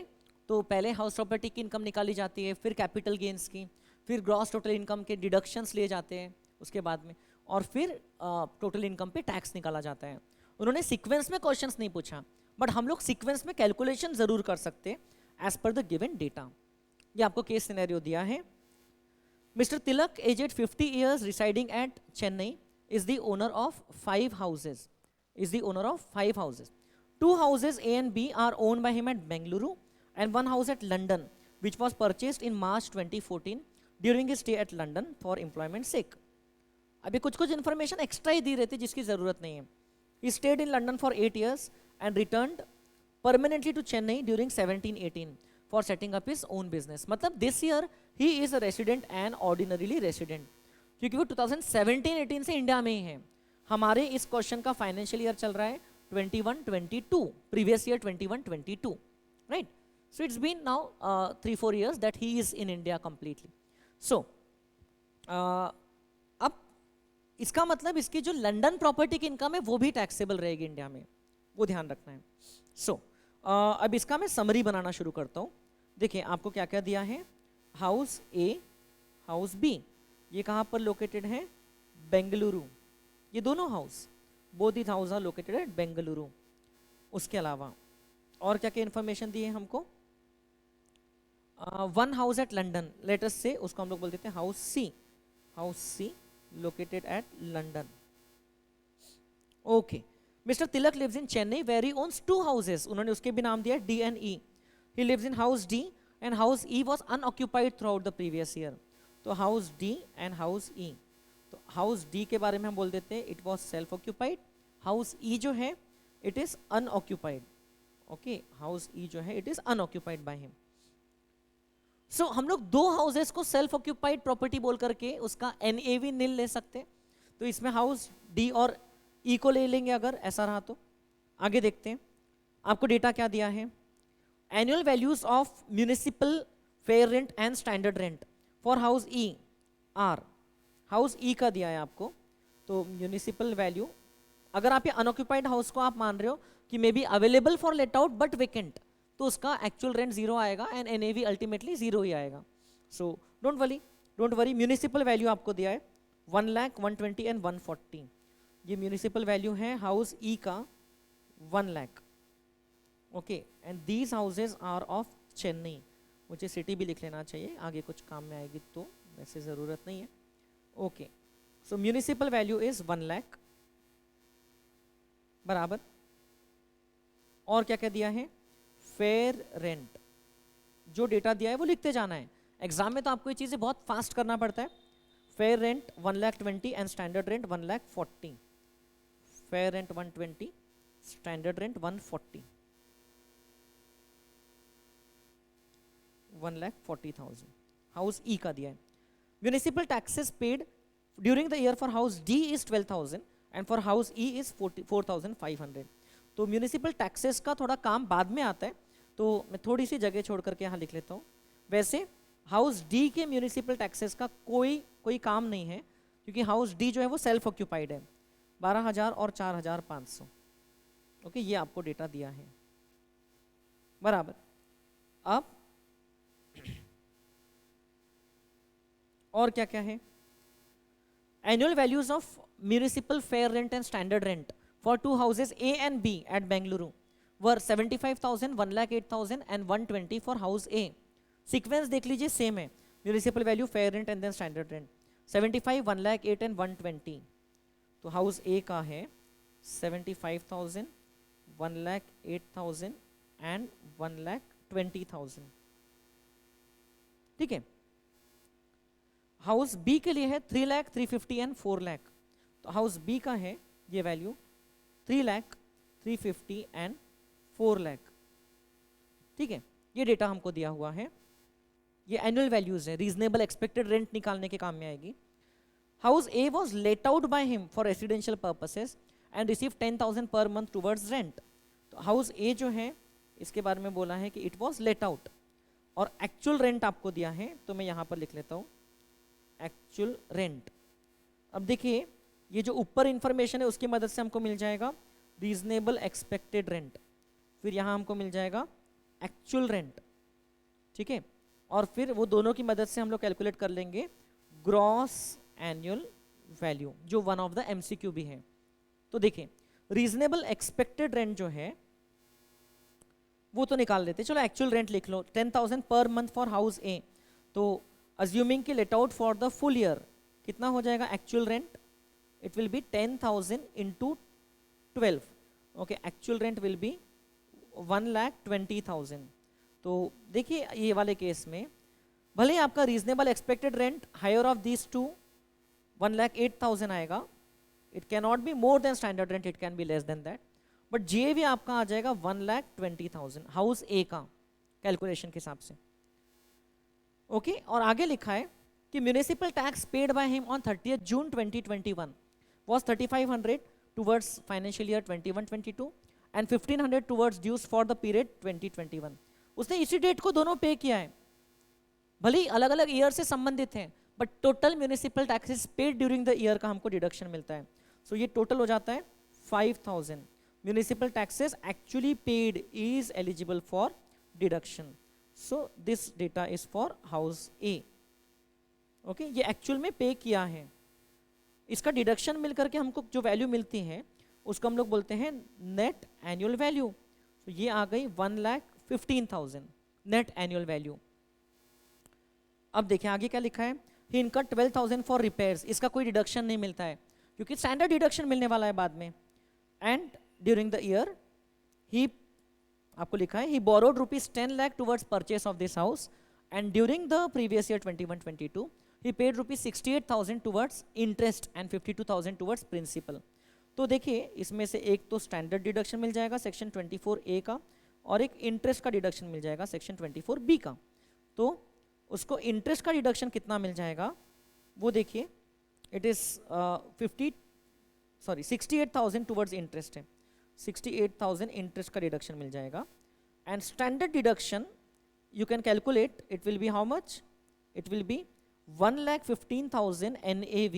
तो पहले हाउस प्रॉपर्टी की इनकम निकाली जाती है, फिर कैपिटल गेन्स की, फिर ग्रॉस टोटल इनकम के डिडक्शंस लिए जाते हैं उसके बाद में, और फिर टोटल इनकम पे टैक्स निकाला जाता है। उन्होंने सीक्वेंस में क्वेश्चंस नहीं पूछा, बट हम लोग सीक्वेंस में कैलकुलेशन जरूर कर सकते हैं as per the given data. ये आपको केस सिनेरियो दिया है। Mister Tilak aged 50 years residing at Chennai is the owner of 5 houses, 2 houses A and B are owned by him at Bengaluru and 1 house at London which was purchased in March 2014 during his stay at London for employment sake। अभी कुछ information extra ही दी रहती जिसकी जरूरत नहीं है। He stayed in London for 8 years and returned permanently to Chennai during 17-18 for setting up his own business. मतलब this year he is a resident and ordinarily resident, क्योंकि वो 2017-18 से इंडिया में ही है. हमारे इस क्वेश्चन का फाइनेंशियल ईयर चल रहा है 21-22, previous year 21-22, right. So it's been now 3-4 years that he is in India completely. So अब इसका मतलब इसकी जो लंदन प्रॉपर्टी की इनकम है वो भी टैक्सेबल रहेगी इंडिया में, वो ध्यान रखना है. So अब इसका मैं समरी बनाना शुरू करता हूँ. देखिए आपको क्या क्या दिया है. हाउस ए, हाउस बी, ये कहाँ पर लोकेटेड है? बेंगलुरु. ये दोनों house, both these house are located at Bengaluru. उसके अलावा और क्या क्या इन्फॉर्मेशन दी है हमको? One house at London, latest से उसको हम लोग बोल देते हैं house C. House C located at London. Okay. Mister Tilak lives in Chennai where he owns 2 houses. उन्होंने उसके भी नाम दिया D and E. He lives in house D and house E was unoccupied through out the previous year. तो house D and house ई. तो house D के बारे में हम बोल देते हैं it was self occupied. House E जो है it is unoccupied. Okay, house E जो है it is unoccupied by him. So हम लोग 2 हाउसेस को सेल्फ ऑक्यूपाइड प्रॉपर्टी बोल करके उसका एनएवी नील ले सकते हैं. तो इसमें हाउस डी और ई को ले लेंगे अगर ऐसा रहा तो. आगे देखते हैं आपको डेटा क्या दिया है. Annual values of municipal fair rent and standard rent for house E are. House E का दिया है आपको. तो म्यूनिसिपल वैल्यू, अगर आप ये अनऑक्यूपाइड हाउस को आप मान रहे हो कि may be available for let out but vacant, तो उसका एक्चुअल रेंट 0 आएगा एंड एनएवी अल्टीमेटली 0 ही आएगा. So don't worry. Municipal value आपको दिया है 1 लाख, 120 एंड 140. ये म्यूनिसिपल वैल्यू है हाउस ई का 1 lakh. Okay, and these houses are of Chennai. मुझे सिटी भी लिख लेना चाहिए, आगे कुछ काम में आएगी तो, वैसे ज़रूरत नहीं है. Okay, so municipal value is 1 lakh बराबर. और क्या क्या दिया है? Fair rent. जो डेटा दिया है वो लिखते जाना है. एग्जाम में तो आपको ये चीज़ें बहुत फास्ट करना पड़ता है. Fair rent 1,20,000 and standard rent 1,40,000. Fair rent 120, standard rent 140. 1,40,000 house E का दिया है. Municipal taxes paid during the year for house D is 12,000 and for house E is 4,500. तो म्यूनिसिपल टैक्सेस का थोड़ा काम बाद में आता है, तो मैं थोड़ी सी जगह छोड़ करके यहाँ लिख लेता हूँ. वैसे हाउस डी के म्यूनिसिपल टैक्सेस का कोई काम नहीं है, क्योंकि हाउस डी जो है वो सेल्फ ऑक्यूपाइड है. 12,000 और 4,500. ओके, ये आपको डेटा दिया है बराबर. अब और क्या क्या है? Annual values of municipal fair rent and standard rent for 2 houses A and B at Bengaluru were 75,000, 1,08,000 and 120 for house A. Sequence देख लीजिए सेम है. Municipal value, fair rent and then standard rent. 75, 1,08,000 and 120. तो house ए का है 75,000, 1,08,000 and 1,20,000. ठीक है. House B के लिए है 3 लाख, 350 एंड 4 लाख. तो हाउस बी का है ये वैल्यू 3 लाख, 350 एंड 4 लाख. ठीक है, ये डेटा हमको दिया हुआ है. ये एनुअल वैल्यूज है, रीजनेबल एक्सपेक्टेड रेंट निकालने के काम में आएगी. House A was let out by him for residential purposes and receive 10,000 per month towards rent. तो हाउस ए जो है इसके बारे में बोला है कि इट वाज लेट आउट, और एक्चुअल रेंट आपको दिया है, तो मैं यहाँ पर लिख लेता हूँ एक्चुअल रेंट. अब देखिए ये जो ऊपर इंफॉर्मेशन है उसकी मदद से हमको मिल जाएगा रीजनेबल एक्सपेक्टेड रेंट, फिर यहाँ हमको मिल जाएगा एक्चुअल रेंट. ठीक है, और फिर वो दोनों की मदद से हम लोग कैलकुलेट कर लेंगे ग्रॉस एनुअल वैल्यू, जो वन ऑफ द एमसीक्यू भी है. तो देखिए रीजनेबल एक्सपेक्टेड रेंट जो है वो तो निकाल लेते. चलो एक्चुअल रेंट लिख लो, 10,000 पर मंथ फॉर हाउस ए. तो अज्यूमिंग कि let out for the full year कितना हो जाएगा actual rent? It will be 10,000 into 12. Okay, actual rent will be 1,20,000. तो देखिए ये वाले केस में भले ही आपका reasonable expected rent higher of these two 1,08,000 आएगा, it can not be more than standard rent, it can be less than that, but GAV आपका आ जाएगा 1,20,000 हाउस ए का कैलकुलेशन के हिसाब से। ओके और आगे लिखा है कि municipal tax paid by him on 30th June 2021 was 3,500 towards financial year 21-22 and 1,500 towards dues for the period 2021। उसने इसी डेट को दोनों पे किया है, भले ही अलग अलग ईयर से संबंधित हैं, but total municipal taxes paid during the year का हमको डिडक्शन मिलता है। सो ये टोटल हो जाता है 5,000 municipal taxes actually paid is eligible for deduction. So this data is for house A. Okay ये एक्चुअल में पे किया है, इसका डिडक्शन मिल करके हमको जो वैल्यू मिलती है उसको हम लोग बोलते हैं नेट एनुअल वैल्यू। तो ये आ गई 1,15,000 नेट एनुअल वैल्यू। अब देखिए आगे क्या लिखा है, ही इनकम 12,000 फॉर रिपेयर्स, इसका कोई डिडक्शन नहीं मिलता है क्योंकि स्टैंडर्ड डिडक्शन मिलने वाला है बाद में। And during the year he आपको लिखा है he borrowed ₹10 lakh towards purchase of this house and during the previous year 21-22 he paid ₹68,000 towards interest and 52,000 towards principal। तो देखिए इसमें से एक तो स्टैंडर्ड डिडक्शन मिल जाएगा सेक्शन 24A का और एक इंटरेस्ट का डिडक्शन मिल जाएगा सेक्शन 24B का। तो उसको इंटरेस्ट का डिडक्शन कितना मिल जाएगा वो देखिए, इट इज 68,000 टुवर्ड्स इंटरेस्ट है, 68,000 इंटरेस्ट का डिडक्शन मिल जाएगा। And standard deduction you can calculate, it will B how much, it will B 1,15,000 NAV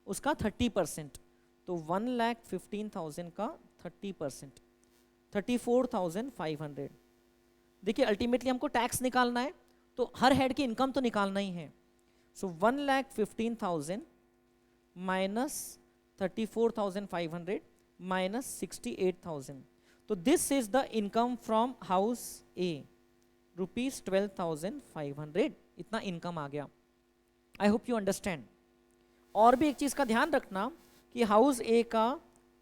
उसका 30%, तो 1,15,000 का 30% 34,500। देखिए अल्टीमेटली हमको टैक्स निकालना है तो हर हेड की इनकम तो निकालना ही है। सो 1,15,000 माइनस 34,500 माइनस 68,000, तो this is the income from house A, ₹12,500 इतना इनकम आ गया। I hope you understand. और भी एक चीज का ध्यान रखना कि हाउस ए का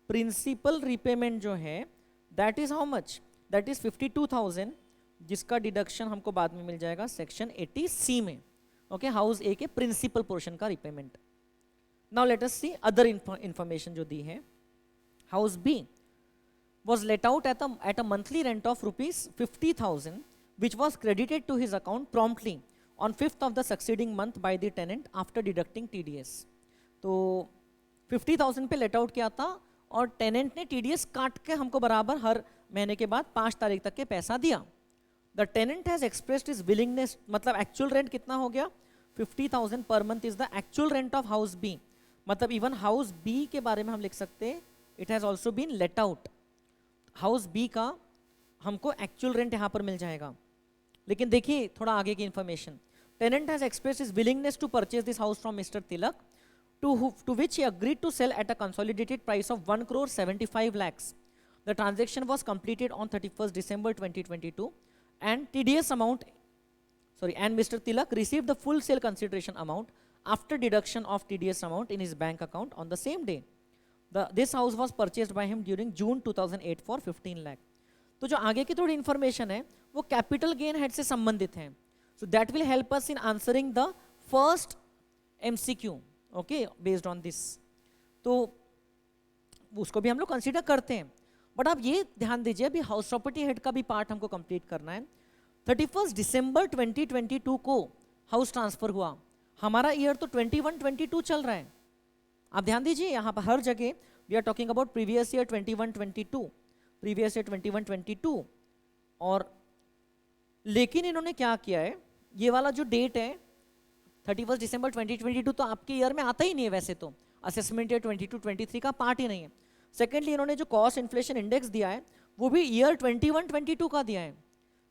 प्रिंसिपल रिपेमेंट जो है that is how much, that is 52,000 जिसका डिडक्शन हमको बाद में मिल जाएगा सेक्शन 80C में। ओके हाउस ए के प्रिंसिपल पोर्शन का repayment. Now let us see other information जो दी है। House B was let out at a monthly rent of ₹50,000 which was credited to his account promptly on 5th of the succeeding month by the tenant after deducting TDS। तो 50,000 पे let out किया था और tenant ने TDS काट के हमको बराबर हर महीने के बाद 5 तारीख तक के पैसा दिया। The tenant has expressed his willingness, मतलब एक्चुअल रेंट कितना हो गया 50,000 पर month is the actual rent of house B. मतलब इवन हाउस बी के बारे में हम लिख सकते हैं it has also been let out. House B का हमको एक्चुअल रेंट यहाँ पर मिल जाएगा। लेकिन देखिए थोड़ा आगे की information, tenant has expressed his willingness to purchase this house from mister Tilak to which he agreed to sell at a consolidated price of 1,75 lakhs। The transaction was completed on 31st December 2022 and TDS amount, and Mr. Tilak received the full sale consideration amount after deduction of TDS amount in his bank account on the same day। This house was purchased by him during June 2008 for 15 lakh। तो जो आगे की थोड़ी information है वो capital gain head से संबंधित है। So that will help us in answering the first MCQ, okay based on this. तो उसको भी हम लोग कंसीडर करते हैं, बट आप ये ध्यान दीजिए अभी हाउस प्रॉपर्टी हेड का भी पार्ट हमको कंप्लीट करना है। 31 दिसंबर 2022 को हाउस ट्रांसफर हुआ, हमारा ईयर तो 21-22 चल रहा है। आप ध्यान दीजिए यहाँ पर हर जगह we are talking about previous year 21-22, previous year 21-22। और लेकिन इन्होंने क्या किया है, ये वाला जो डेट है 31 दिसंबर 2022 तो आपके ईयर में आता ही नहीं है, वैसे तो असेसमेंट ईयर 22-23 का पार्ट ही नहीं है। सेकेंडली इन्होंने जो कॉस्ट इन्फ्लेशन इंडेक्स दिया है वो भी ईयर 21-22 का दिया है,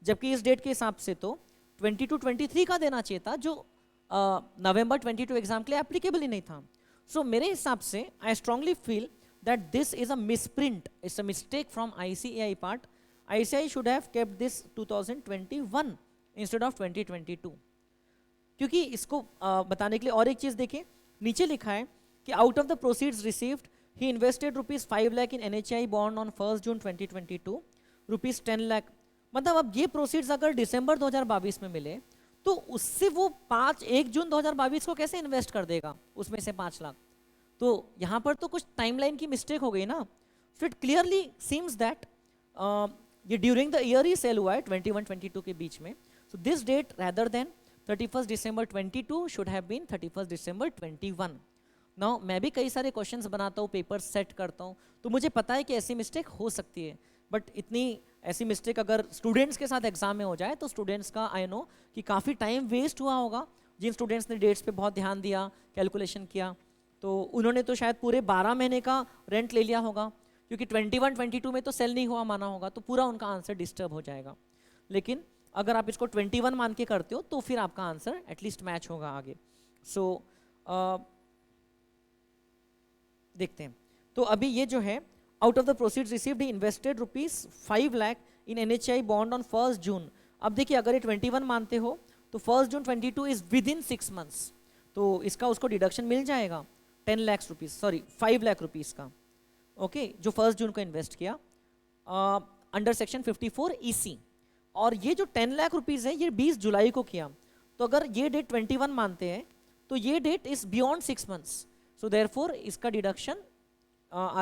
जबकि इस डेट के हिसाब से तो 22-23 का देना चाहिए था जो नवंबर 22 एग्जाम के लिए एप्लीकेबल ही नहीं था। सो मेरे हिसाब से I strongly feel that this is a misprint, it's a mistake from ICAI part. ICAI should have kept this 2021 instead of 2022। क्योंकि इसको बताने के लिए और एक चीज देखिए, नीचे लिखा है कि out of the proceeds received he invested ₹5 lakh in NHI bond on 1 जून 2022 ₹10 लाख। मतलब अब ये प्रोसीड्स अगर दिसंबर 2022 में मिले तो उससे वो 1 जून 2022 को कैसे इन्वेस्ट कर देगा उसमें से 5 लाख। तो यहाँ पर तो कुछ टाइमलाइन की मिस्टेक हो गई ना। So it clearly seems that ये during the year he sale हुआ है 21-22 के बीच में. So this date rather than 31 December 22 should have been 31 December 21. Now मैं भी कई सारे क्वेश्चंस बनाता हूँ, पेपर सेट करता हूँ, तो मुझे पता है कि ऐसी मिस्टेक हो सकती है, बट इतनी ऐसी मिस्टेक अगर स्टूडेंट्स के साथ एग्जाम में हो जाए तो स्टूडेंट्स का आई नो कि काफ़ी टाइम वेस्ट हुआ होगा. जिन स्टूडेंट्स ने डेट्स पे बहुत ध्यान दिया, कैलकुलेशन किया, तो उन्होंने तो शायद पूरे 12 महीने का रेंट ले लिया होगा, क्योंकि 21-22 में तो सेल नहीं हुआ माना होगा, तो पूरा उनका आंसर डिस्टर्ब हो जाएगा. लेकिन अगर आप इसको 21 मान के करते हो तो फिर आपका आंसर एटलीस्ट मैच होगा आगे. सो देखते हैं. तो अभी ये जो है, out of the proceeds received he invested ₹5 lakh in NHI bond on 1 जून. अब देखिए अगर ये 21 मानते हो तो 1 जून 22 इज विद इन 6 मंथ्स, तो इसका उसको डिडक्शन मिल जाएगा 10 lakh rupees, sorry 5 lakh rupees का. ओके जो 1 जून को इन्वेस्ट किया अंडर सेक्शन 54 EC. और ये जो 10 लाख रुपीज है ये 20 जुलाई को किया, तो अगर ये डेट 21 मानते हैं तो ये date is beyond 6 months. So therefore इसका डिडक्शन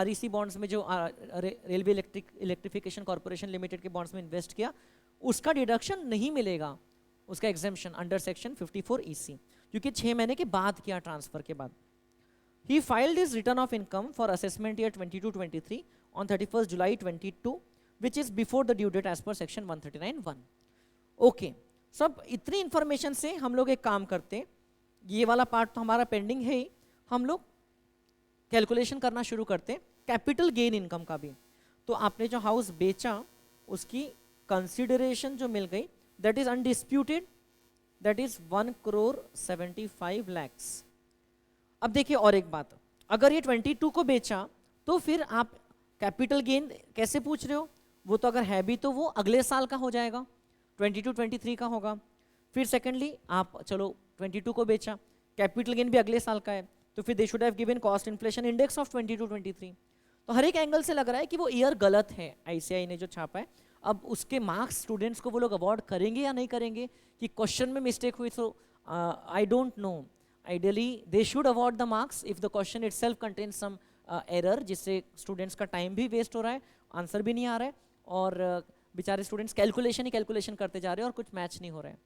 REC बॉन्ड्स में जो रेलवे इलेक्ट्रिफिकेशन कॉर्पोरेशन लिमिटेड के बॉन्ड्स में इन्वेस्ट किया उसका डिडक्शन नहीं मिलेगा, उसका एग्जेम्पशन अंडर सेक्शन 54 EC, क्योंकि 6 महीने के बाद किया ट्रांसफर के बाद. He filed his return of income for assessment year 22-23 on 31st July 22, which is before the due date as per section 139(1). Okay, सब इतनी इंफॉर्मेशन से हम लोग एक काम करते, ये वाला पार्ट तो हमारा पेंडिंग है ही, हम लोग कैलकुलेशन करना शुरू करते कैपिटल गेन इनकम का भी. तो आपने जो हाउस बेचा उसकी कंसिडरेशन जो मिल गई that is undisputed, that is 1,75 lakhs. अब देखिए और एक बात, अगर ये 22 को बेचा तो फिर आप कैपिटल गेन कैसे पूछ रहे हो, वो तो अगर है भी तो वो अगले साल का हो जाएगा, 22-23 का होगा. फिर सेकेंडली आप चलो 22 को बेचा, कैपिटल गेन भी अगले साल का है, तो फिर they should have given cost inflation index of 22-23. तो हर एक एंगल से लग रहा है कि वो ईयर गलत है ICI ने जो छापा है. अब उसके मार्क्स स्टूडेंट्स को वो लोग अवॉर्ड करेंगे या नहीं करेंगे, कि क्वेश्चन में मिस्टेक हुई, तो आई don't no. Ideally, they should award the marks if the question itself contains some error, जिससे स्टूडेंट्स का टाइम भी वेस्ट हो रहा है, आंसर भी नहीं आ रहा है, और बेचारे स्टूडेंट्स कैलकुलेशन ही कैलकुलेशन करते जा रहे हैं और कुछ मैच नहीं हो रहा है.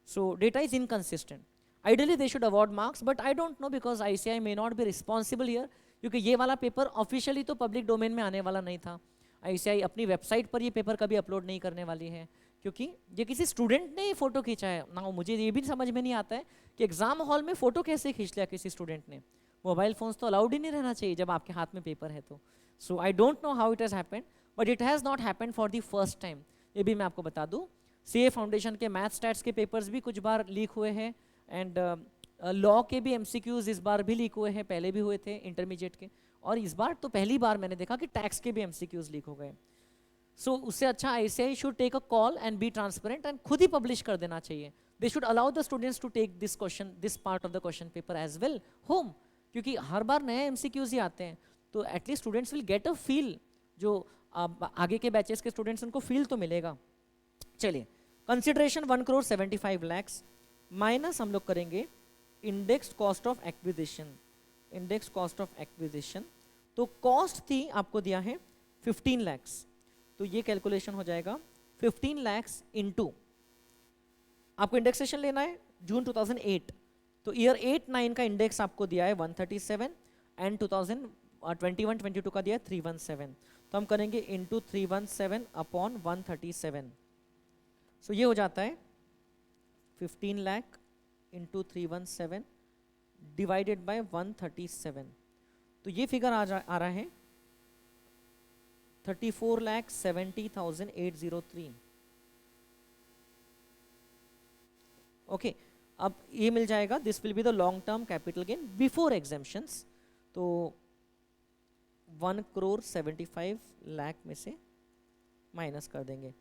सो data is inconsistent. Ideally, they should award marks, but I don't know because ICI may not be responsible here, क्योंकि ये वाला पेपर ऑफिशियली तो पब्लिक डोमेन में आने वाला नहीं था. ICI अपनी वेबसाइट पर ये पेपर कभी अपलोड नहीं करने वाली है, क्योंकि ये किसी स्टूडेंट ने फोटो खींचा है ना. मुझे ये भी समझ में नहीं आता है कि एग्जाम हॉल में फोटो कैसे खींच लिया किसी स्टूडेंट ने. मोबाइल फोन्स तो अलाउड ही नहीं रहना चाहिए जब आपके हाथ में पेपर है तो. So I don't know how it has happened, but it has not happened for the first time. ये भी मैं आपको बता दूं, CA फाउंडेशन के मैथ स्टैट्स के पेपर्स भी कुछ बार लीक हुए हैं, एंड लॉ के भी MCQs इस बार भी लीक हुए हैं, पहले भी हुए थे इंटरमीडिएट के, और इस बार तो पहली बार मैंने देखा कि टैक्स के भी MCQs लीक हो गए. सो उससे अच्छा ICI should take a call and be transparent एंड खुद ही पब्लिश कर देना चाहिए. They should allow the students to take this question, this part of the question paper as well home, क्योंकि हर बार नए MCQs ही आते हैं, तो at least students will get a feel, जो आगे के बैचेस के स्टूडेंट्स उनको फील तो मिलेगा. चलिए, कंसिडरेशन 1,75 lakhs माइनस हम लोग करेंगे index cost of acquisition. Index cost of acquisition, तो कॉस्ट थी आपको दिया है 15 lakhs, तो ये कैलकुलेशन हो जाएगा 15 lakhs इंटू, आपको इंडेक्सेशन लेना है जून 2008, तो ईयर 8-9 का इंडेक्स आपको दिया है 137 एंड 2021-22 का दिया है 317, तो हम करेंगे इंटू 317 अपॉन 137. सो ये हो जाता है 15 लाख इंटू 317 डिवाइडेड बाय 137, तो ये फिगर आ रहा है 34,70,803. ओके, अब ये मिल जाएगा, this will be the long term capital gain before exemptions. तो 1,75 लाख में से माइनस कर देंगे,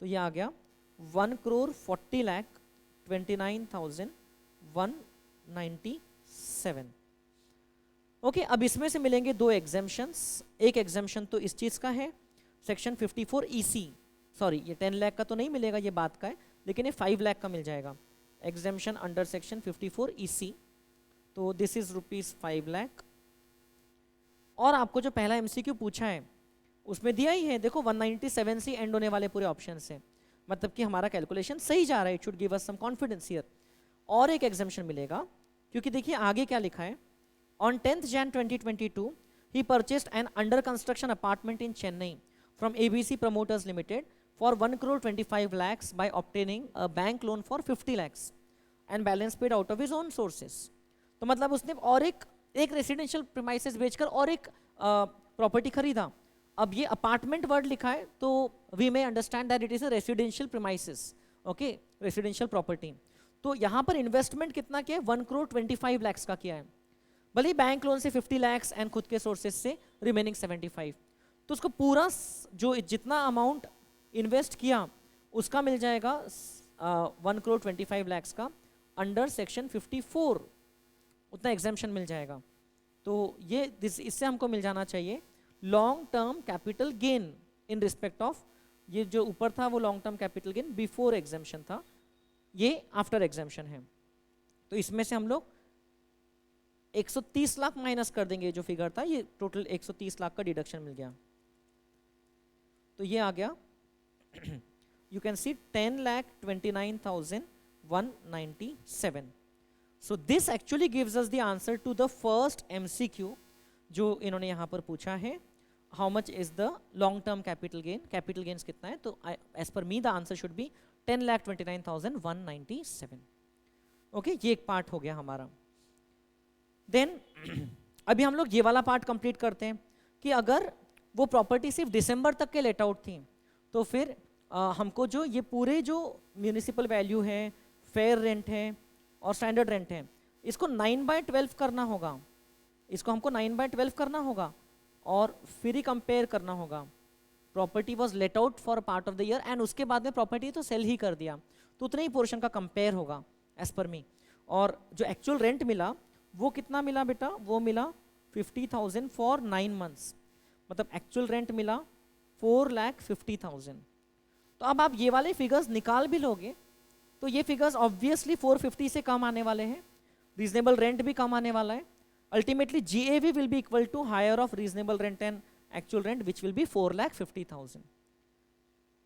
तो ये आ गया 1,40,29,197. ओके, अब इसमें से मिलेंगे 2 एग्जेम्पशंस. एक एग्जेम्पशन तो इस चीज का है, सेक्शन 54 EC, सॉरी ये 10 लाख का तो नहीं मिलेगा, ये बात का है, लेकिन ये 5 लाख का मिल जाएगा. एग्जेम्पशन अंडर सेक्शन 54 EC, तो दिस इज ₹5 लाख. और आपको जो पहला MCQ पूछा है उसमें दिया ही है, देखो 197 से एंड होने वाले पूरे ऑप्शन से, मतलब कि हमारा कैलकुलेशन सही जा रहा है, it should give us some confidence here. और एक एग्जाम्पशन मिलेगा, क्योंकि देखिए आगे क्या लिखा है, on 10th Jan 2022 he purchased an under construction apartment in Chennai from ABC Promoters Limited for 1 crore 25 lakhs by obtaining a bank loan for 50 lakhs and balance paid out of his own sources। तो मतलब उसने और एक residential premises बेचकर और एक property खरीदा। अब ये अपार्टमेंट वर्ड लिखा है तो we may understand that it is a residential premises, okay, residential property. तो यहाँ पर इन्वेस्टमेंट कितना किया है, 1 crore 25 lakhs का किया है, भले ही बैंक लोन से 50 lakhs एंड खुद के सोर्सेज से रिमेनिंग 75। तो उसको पूरा जो जितना अमाउंट इन्वेस्ट किया उसका मिल जाएगा 1 crore 25 lakhs का अंडर सेक्शन 54, उतना एग्जाम्पशन मिल जाएगा। तो ये इससे हमको मिल जाना चाहिए long term capital gain in respect of, ये जो ऊपर था वो long term capital gain before exemption था, ये आफ्टर एग्जाम्पशन है। तो इसमें से हम लोग 130 लाख माइनस कर देंगे, जो फिगर था ये टोटल 130 लाख का डिडक्शन मिल गया। तो ये आ गया you can see 10,29,197। So this actually gives us the answer to the first MCQ जो इन्होंने यहाँ पर पूछा है, how much is the long term capital gain, capital gains कितना है। तो as per me the answer should be 10,29,197। Okay, ये एक पार्ट हो गया हमारा। देन अभी हम लोग ये वाला पार्ट कंप्लीट करते हैं कि अगर वो प्रॉपर्टी सिर्फ दिसंबर तक के लेट आउट थी तो फिर हमको जो ये पूरे जो म्यूनिसिपल वैल्यू है, फेयर रेंट है और स्टैंडर्ड रेंट है, इसको 9/12 करना होगा, इसको हमको 9/12 करना होगा और फिर ही कंपेयर करना होगा। Property was let out for part of the year and उसके बाद में प्रॉपर्टी तो सेल ही कर दिया, तो उतने ही पोर्शन का कंपेयर होगा एज पर मी। और जो एक्चुअल रेंट मिला वो कितना मिला बेटा, वो मिला 50,000 फॉर 9 months, मतलब एक्चुअल रेंट मिला 4,50,000। तो अब आप ये वाले फिगर्स निकाल भी लोगे तो ये फिगर्स ऑब्वियसली 450 से कम आने वाले हैं, रीजनेबल रेंट भी कम आने वाला है। Ultimately GAV will be equal to higher of reasonable rent and actual rent which will be 4,50,000।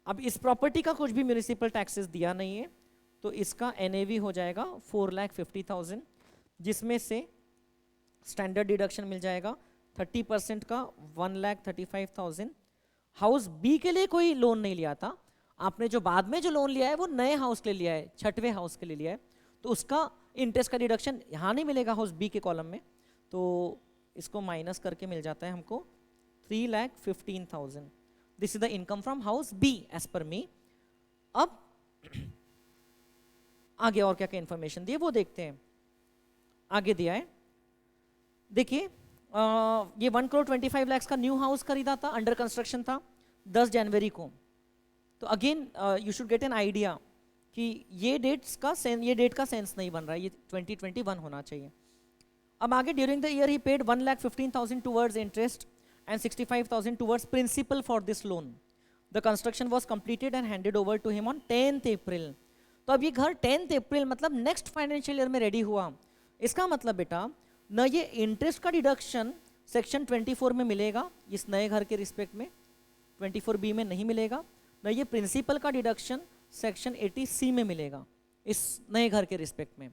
अब इस प्रॉपर्टी का कुछ भी म्यूनिसिपल टैक्सेस दिया नहीं है तो इसका NAV हो जाएगा 4,50,000, जिसमें से स्टैंडर्ड डिडक्शन मिल जाएगा 30% का 1,35,000। हाउस बी के लिए कोई लोन नहीं लिया था आपने, जो बाद में जो लोन लिया है वो नए हाउस के लिए लिया है, 6वें हाउस के लिए लिया है, तो उसका इंटरेस्ट का डिडक्शन यहाँ नहीं मिलेगा हाउस बी के कॉलम में, तो इसको माइनस करके मिल जाता है हमको 3,15,000। This is the income from house B as per me. अब आगे और क्या क्या इंफॉर्मेशन दिए वो देखते हैं। आगे दिया है, देखिए ये 1 crore 25 lakhs का न्यू हाउस खरीदा था, अंडर कंस्ट्रक्शन था 10 जनवरी को। तो again you should get an idea कि ये डेट का सेंस नहीं बन रहा है, ये 2021 होना चाहिए। अब आगे during the year he paid 1,15,000 towards interest and 65,000 towards principal for this loan. The construction was completed and handed over to him on 10th April। तो अब ये घर 10th April मतलब नेक्स्ट फाइनेंशियल ईयर में रेडी हुआ। इसका मतलब बेटा न ये इंटरेस्ट का डिडक्शन सेक्शन 24 में मिलेगा इस नए घर के रिस्पेक्ट में, 24B में नहीं मिलेगा, न ये प्रिंसिपल का डिडक्शन सेक्शन 80C में मिलेगा इस नए घर के रिस्पेक्ट में,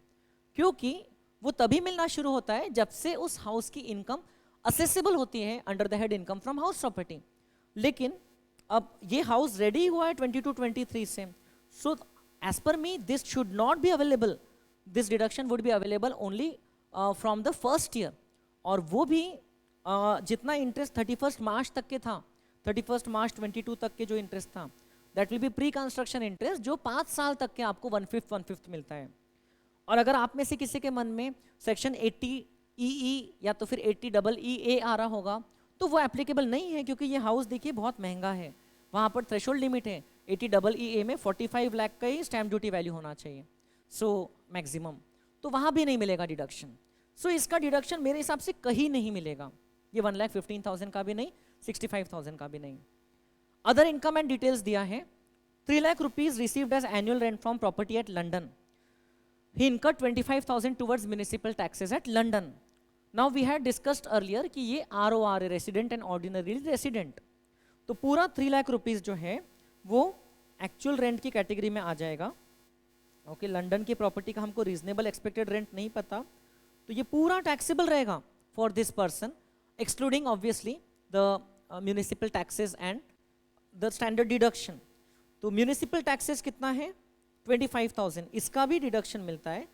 क्योंकि वो तभी मिलना शुरू होता है जब से उस हाउस की इनकम असेसिबल होती है under the head income from house property. लेकिन अब ये हाउस रेडी हुआ है 22-23 से, so as per me this should not be available, this deduction would be available only from the first year, और वो भी जितना इंटरेस्ट 31 मार्च तक के था, 31 मार्च 22 तक के जो इंटरेस्ट था that will be pre construction interest, जो 5 साल तक के आपको 1/5 मिलता है। और अगर आप में से किसी के मन में सेक्शन 80EE या तो फिर 80EEA आ रहा होगा तो वो एप्लीकेबल नहीं है, क्योंकि ये हाउस देखिए बहुत महंगा है, वहाँ पर थ्रेशोल्ड लिमिट है 80EEA में 45 लाख का ही स्टैम्प ड्यूटी वैल्यू होना चाहिए, सो मैक्सिमम, तो वहाँ भी नहीं मिलेगा डिडक्शन। सो इसका डिडक्शन मेरे हिसाब से कहीं नहीं मिलेगा, ये 1,15,000 का भी नहीं, 65,000 का भी नहीं। अदर इनकम एंड डिटेल्स दिया है, 3 lakh rupees received as annual rent from property at London. He incurred 25,000 towards municipal taxes at London. Now we had discussed earlier कि ये ROR है, resident and ordinary resident, तो पूरा 3 लाख रुपीस जो है वो एक्चुअल रेंट की कैटेगरी में आ जाएगा। ओके, लंदन की प्रॉपर्टी का हमको रीजनेबल एक्सपेक्टेड रेंट नहीं पता, तो ये पूरा टैक्सेबल रहेगा for this person, excluding obviously the municipal taxes and the standard deduction. तो म्यूनिसिपल टैक्सेस कितना है 25,000, इसका भी डिडक्शन मिलता है।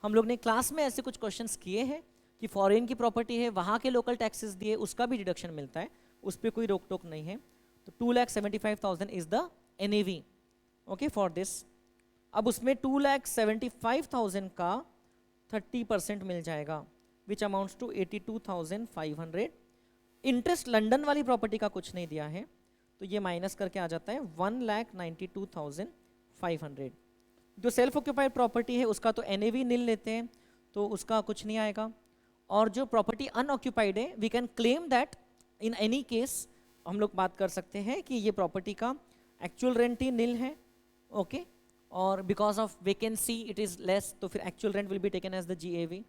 हम लोग ने क्लास में ऐसे कुछ क्वेश्चंस किए हैं कि फॉरेन की प्रॉपर्टी है, वहाँ के लोकल टैक्सेस दिए, उसका भी डिडक्शन मिलता है, उस पर कोई रोक टोक नहीं है। तो 2,75,000 is the NAV okay for this. अब उसमें 2,75,000 का 30% मिल जाएगा विच अमाउंट्स टू 82,500। इंटरेस्ट लंदन वाली प्रॉपर्टी का कुछ नहीं दिया है, तो ये माइनस करके आ जाता है 1,92,500। जो सेल्फ ऑक्यूपाइड प्रॉपर्टी है उसका तो NAV नील लेते हैं, तो उसका कुछ नहीं आएगा। और जो प्रॉपर्टी अनऑक्यूपाइड है we can claim that in any case, हम लोग बात कर सकते हैं कि ये प्रॉपर्टी का एक्चुअल रेंट ही नील है ओके, और because of vacancy it is less, तो फिर actual rent will be taken as the GAV।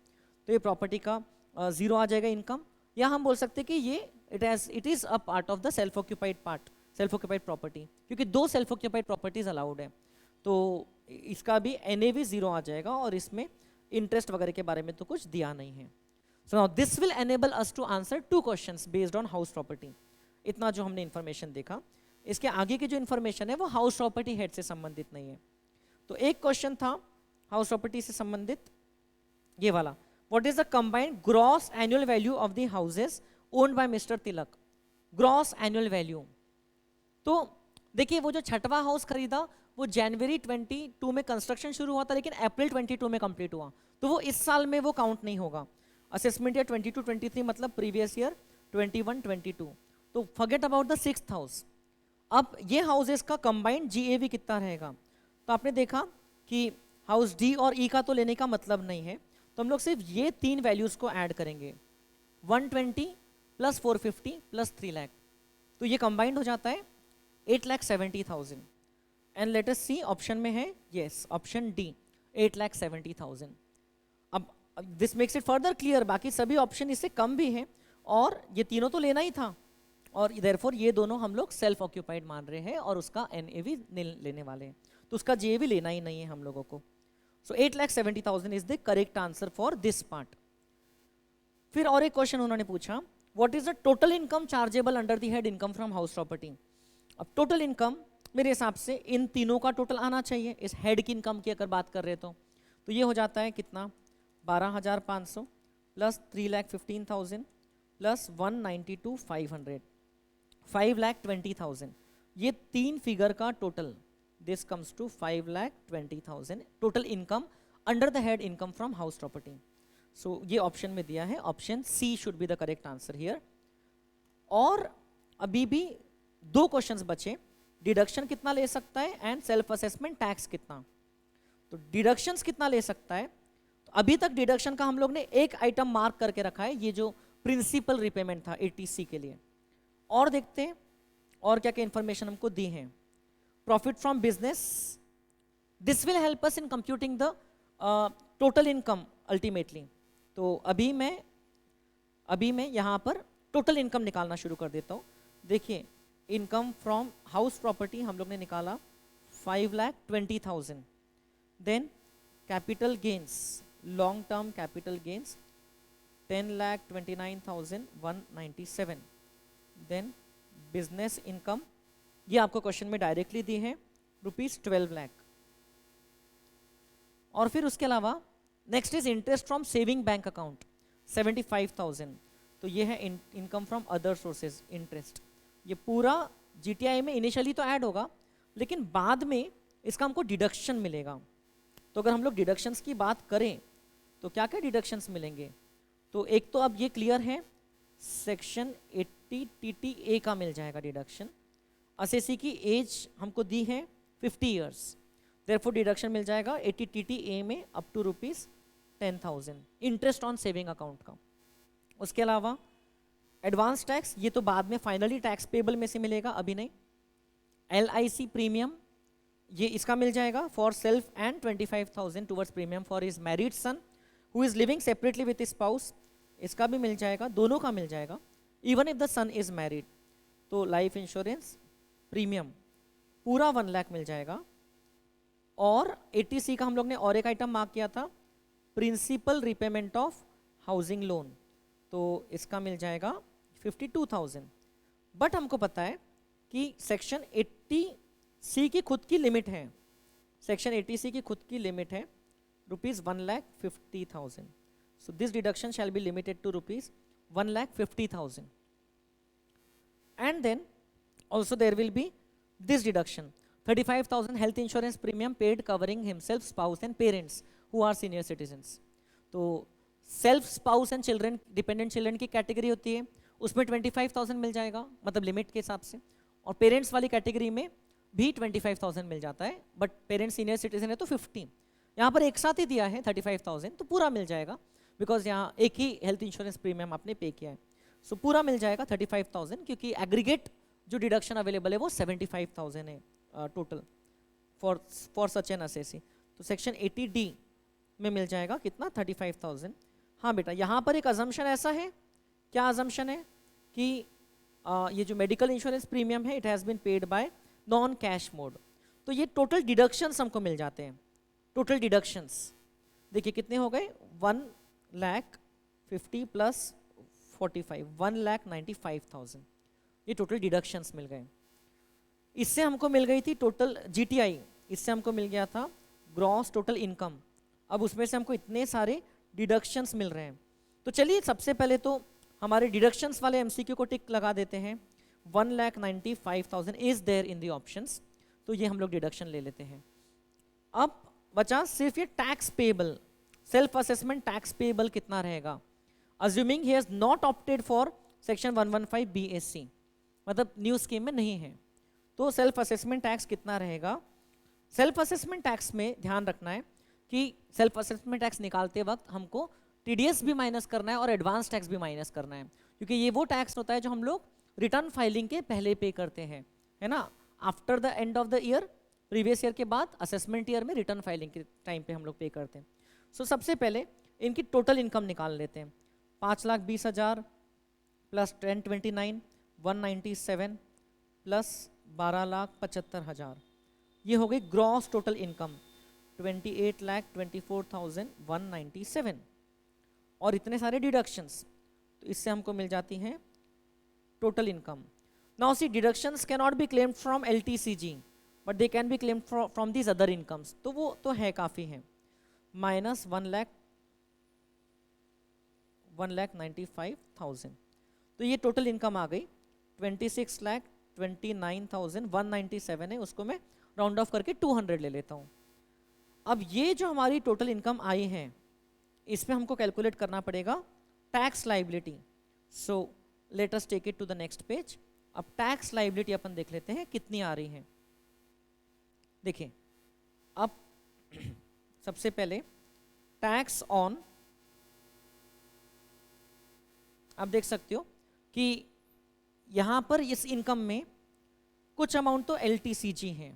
तो ये प्रॉपर्टी का जीरो आ जाएगा इनकम, या हम बोल सकते हैं कि ये it is a part of the self occupied part, self occupied property, क्योंकि 2 सेल्फ ऑक्यूपाइड प्रॉपर्टीज अलाउड है, तो इसका भी NAV जीरो आ जाएगा, और इसमें इंटरेस्ट वगैरह के बारे में तो कुछ दिया नहीं है। So now this will enable us to answer 2 questions based on house property. इतना जो हमने इन्फॉर्मेशन देखा, इसके आगे की जो इन्फॉर्मेशन है वो हाउस प्रॉपर्टी हेड से संबंधित नहीं है। तो एक क्वेश्चन था हाउस प्रॉपर्टी से संबंधित, ये वाला, what is the combined gross annual value of the houses owned by mister Tilak. Gross annual value, तो देखिए वो जो छठवां हाउस खरीदा वो जनवरी 22 में कंस्ट्रक्शन शुरू हुआ था, लेकिन अप्रैल 22 में कंप्लीट हुआ, तो वो इस साल में वो काउंट नहीं होगा। असेसमेंट ईयर 22-23 मतलब प्रीवियस ईयर 21-22, तो forget about the 6th house. अब ये हाउसेस का कंबाइंड GAV कितना रहेगा, तो आपने देखा कि हाउस D और E का तो लेने का मतलब नहीं है, तो हम लोग सिर्फ ये 3 वैल्यूज को ऐड करेंगे, 120 प्लस 450 प्लस 3 लाख, तो ये कंबाइंड हो जाता है 8,70,000। And let us see option में है, यस ऑप्शन D 8,70,000। अब this makes it further clear, बाकी सभी ऑप्शन इससे कम भी हैं, और ये तीनों तो लेना ही था, और देयरफॉर ये दोनों हम लोग सेल्फ ऑक्यूपाइड मान रहे हैं और उसका NAV लेने वाले हैं, तो उसका GAV लेना ही नहीं है हम लोगों को। सो 8,70,000 is the correct answer for this part. फिर और एक क्वेश्चन उन्होंने पूछा, what is the total income chargeable under the head income from house property. अब टोटल इनकम मेरे हिसाब से इन तीनों का टोटल आना चाहिए, इस हेड की इनकम की अगर बात कर रहे तो ये हो जाता है कितना, 12,500 प्लस 3,15,000 प्लस 192,500, 5,20,000। ये 3 फिगर का total, this comes to 5,20,000 total income under the head income from house property. So ये ऑप्शन में दिया है, option C should be the correct answer here. और अभी भी 2 क्वेश्चंस बचे, डिडक्शन कितना ले सकता है एंड सेल्फ असेसमेंट टैक्स कितना। तो डिडक्शंस कितना ले सकता है, तो अभी तक डिडक्शन का हम लोग ने एक आइटम मार्क करके रखा है, ये जो प्रिंसिपल रिपेमेंट था 80C के लिए। और देखते हैं और क्या क्या इंफॉर्मेशन हमको दी है। Profit from business, this will help us in computing the total income ultimately. तो अभी मैं यहाँ पर टोटल इनकम निकालना शुरू कर देता हूँ। देखिए इनकम फ्रॉम हाउस प्रॉपर्टी हम लोग ने निकाला 5,20,000, then capital gains, long term capital gains 10,29,197, then business income, ये आपको क्वेश्चन में डायरेक्टली दी है ₹12 लाख। और फिर उसके अलावा next is interest from saving bank account 75,000, तो ये है income from other sources interest. ये पूरा GTI में इनिशियली तो ऐड होगा, लेकिन बाद में इसका हमको डिडक्शन मिलेगा। तो अगर हम लोग डिडक्शंस की बात करें तो क्या क्या डिडक्शंस मिलेंगे, तो एक तो अब ये क्लियर है, सेक्शन 80 TTA का मिल जाएगा डिडक्शन। असेसी की एज हमको दी है 50 ईयर्स, देयरफॉर डिडक्शन मिल जाएगा 80 TTA में up to ₹10,000 interest on saving account का। उसके अलावा एडवांस टैक्स, ये तो बाद में फाइनली टैक्स पेबल में से मिलेगा, अभी नहीं। LIC प्रीमियम, ये इसका मिल जाएगा for self and 25,000 towards premium for his married son who is living separately with spouse, इसका भी मिल जाएगा, दोनों का मिल जाएगा, even if the son is married. तो तो लाइफ इंश्योरेंस प्रीमियम पूरा 1 लाख मिल जाएगा। और 80C का हम लोग ने और एक आइटम मार्क किया था, principal repayment of housing loan, तो इसका मिल जाएगा 52,000। बट हमको पता है कि सेक्शन 80C की खुद की लिमिट है, सेक्शन 80C की खुद की लिमिट है ₹1,50,000। So this deduction shall be limited to ₹1,50,000। And then also there will be this deduction 35,000 health insurance premium paid covering himself, spouse and parents who are senior citizens. तो self, spouse and children, dependent children की category होती है, उसमें 25,000 मिल जाएगा, मतलब limit के हिसाब से। और पेरेंट्स वाली कैटेगरी में भी 25,000 मिल जाता है, बट पेरेंट्स सीनियर सिटीजन है तो 50। यहाँ पर एक साथ ही दिया है 35,000, तो पूरा मिल जाएगा, बिकॉज यहाँ एक ही हेल्थ इंश्योरेंस प्रीमियम आपने पे किया है। सो पूरा मिल जाएगा 35,000, क्योंकि एग्रीगेट जो डिडक्शन अवेलेबल है वो 75,000 है total for such an assessee. तो सेक्शन 80D में मिल जाएगा कितना, 35,000। हाँ बेटा, यहाँ पर एक अजम्पशन ऐसा है, क्या अजम्पशन है कि ये जो मेडिकल इंश्योरेंस प्रीमियम है it has been paid by non cash mode. तो ये टोटल डिडक्शंस हमको मिल जाते हैं, टोटल डिडक्शंस देखिए कितने हो गए, 1,50,000 प्लस 45, 1,95,000 ये टोटल डिडक्शंस मिल गए। इससे हमको मिल गई थी टोटल GTI, इससे हमको मिल गया था ग्रॉस टोटल इनकम। अब उसमें से हमको इतने सारे डिडक्शंस मिल रहे हैं, तो चलिए सबसे पहले तो हमारे डिडक्शंस वाले MCQ को टिक लगा देते हैं। 1,95,000 is there in the options, तो ये हम लोग डिडक्शन ले लेते हैं। अब बचा सिर्फ ये tax payable, self assessment tax payable कितना रहेगा, assuming he has not opted for section 115 BSC, मतलब न्यू स्कीम में नहीं है, तो सेल्फ असेसमेंट टैक्स कितना रहेगा। सेल्फ असेसमेंट टैक्स में ध्यान रखना है कि सेल्फ असेसमेंट टैक्स निकालते वक्त हमको TDS भी माइनस करना है और एडवांस टैक्स भी माइनस करना है, क्योंकि ये वो टैक्स होता है जो हम लोग रिटर्न फाइलिंग के पहले पे करते हैं, है ना, after the end of the year, previous year के बाद असेसमेंट ईयर में रिटर्न फाइलिंग के टाइम पे हम लोग पे करते हैं। सो सबसे पहले इनकी टोटल इनकम निकाल लेते हैं। 5,20,000 प्लस 1029 197 प्लस 12,75,000, ये हो गई ग्रॉस टोटल इनकम 28,24,197। और इतने सारे डिडक्शंस, तो इससे हमको मिल जाती हैं total income. Now see deductions can not be claimed from LTCG but they can be claimed from these other incomes, तो वो तो है काफ़ी है। माइनस 1,95,000, तो ये टोटल इनकम आ गई 26,29,197 है, उसको मैं राउंड ऑफ करके 200 ले लेता हूँ। अब ये जो हमारी टोटल इनकम आई है इसमें हमको कैलकुलेट करना पड़ेगा tax liability. So let us take it to the next page. अब टैक्स लाइबिलिटी अपन देख लेते हैं कितनी आ रही है। देखिए अब सबसे पहले टैक्स ऑन, आप देख सकते हो कि यहाँ पर इस इनकम में कुछ अमाउंट तो LTCG है।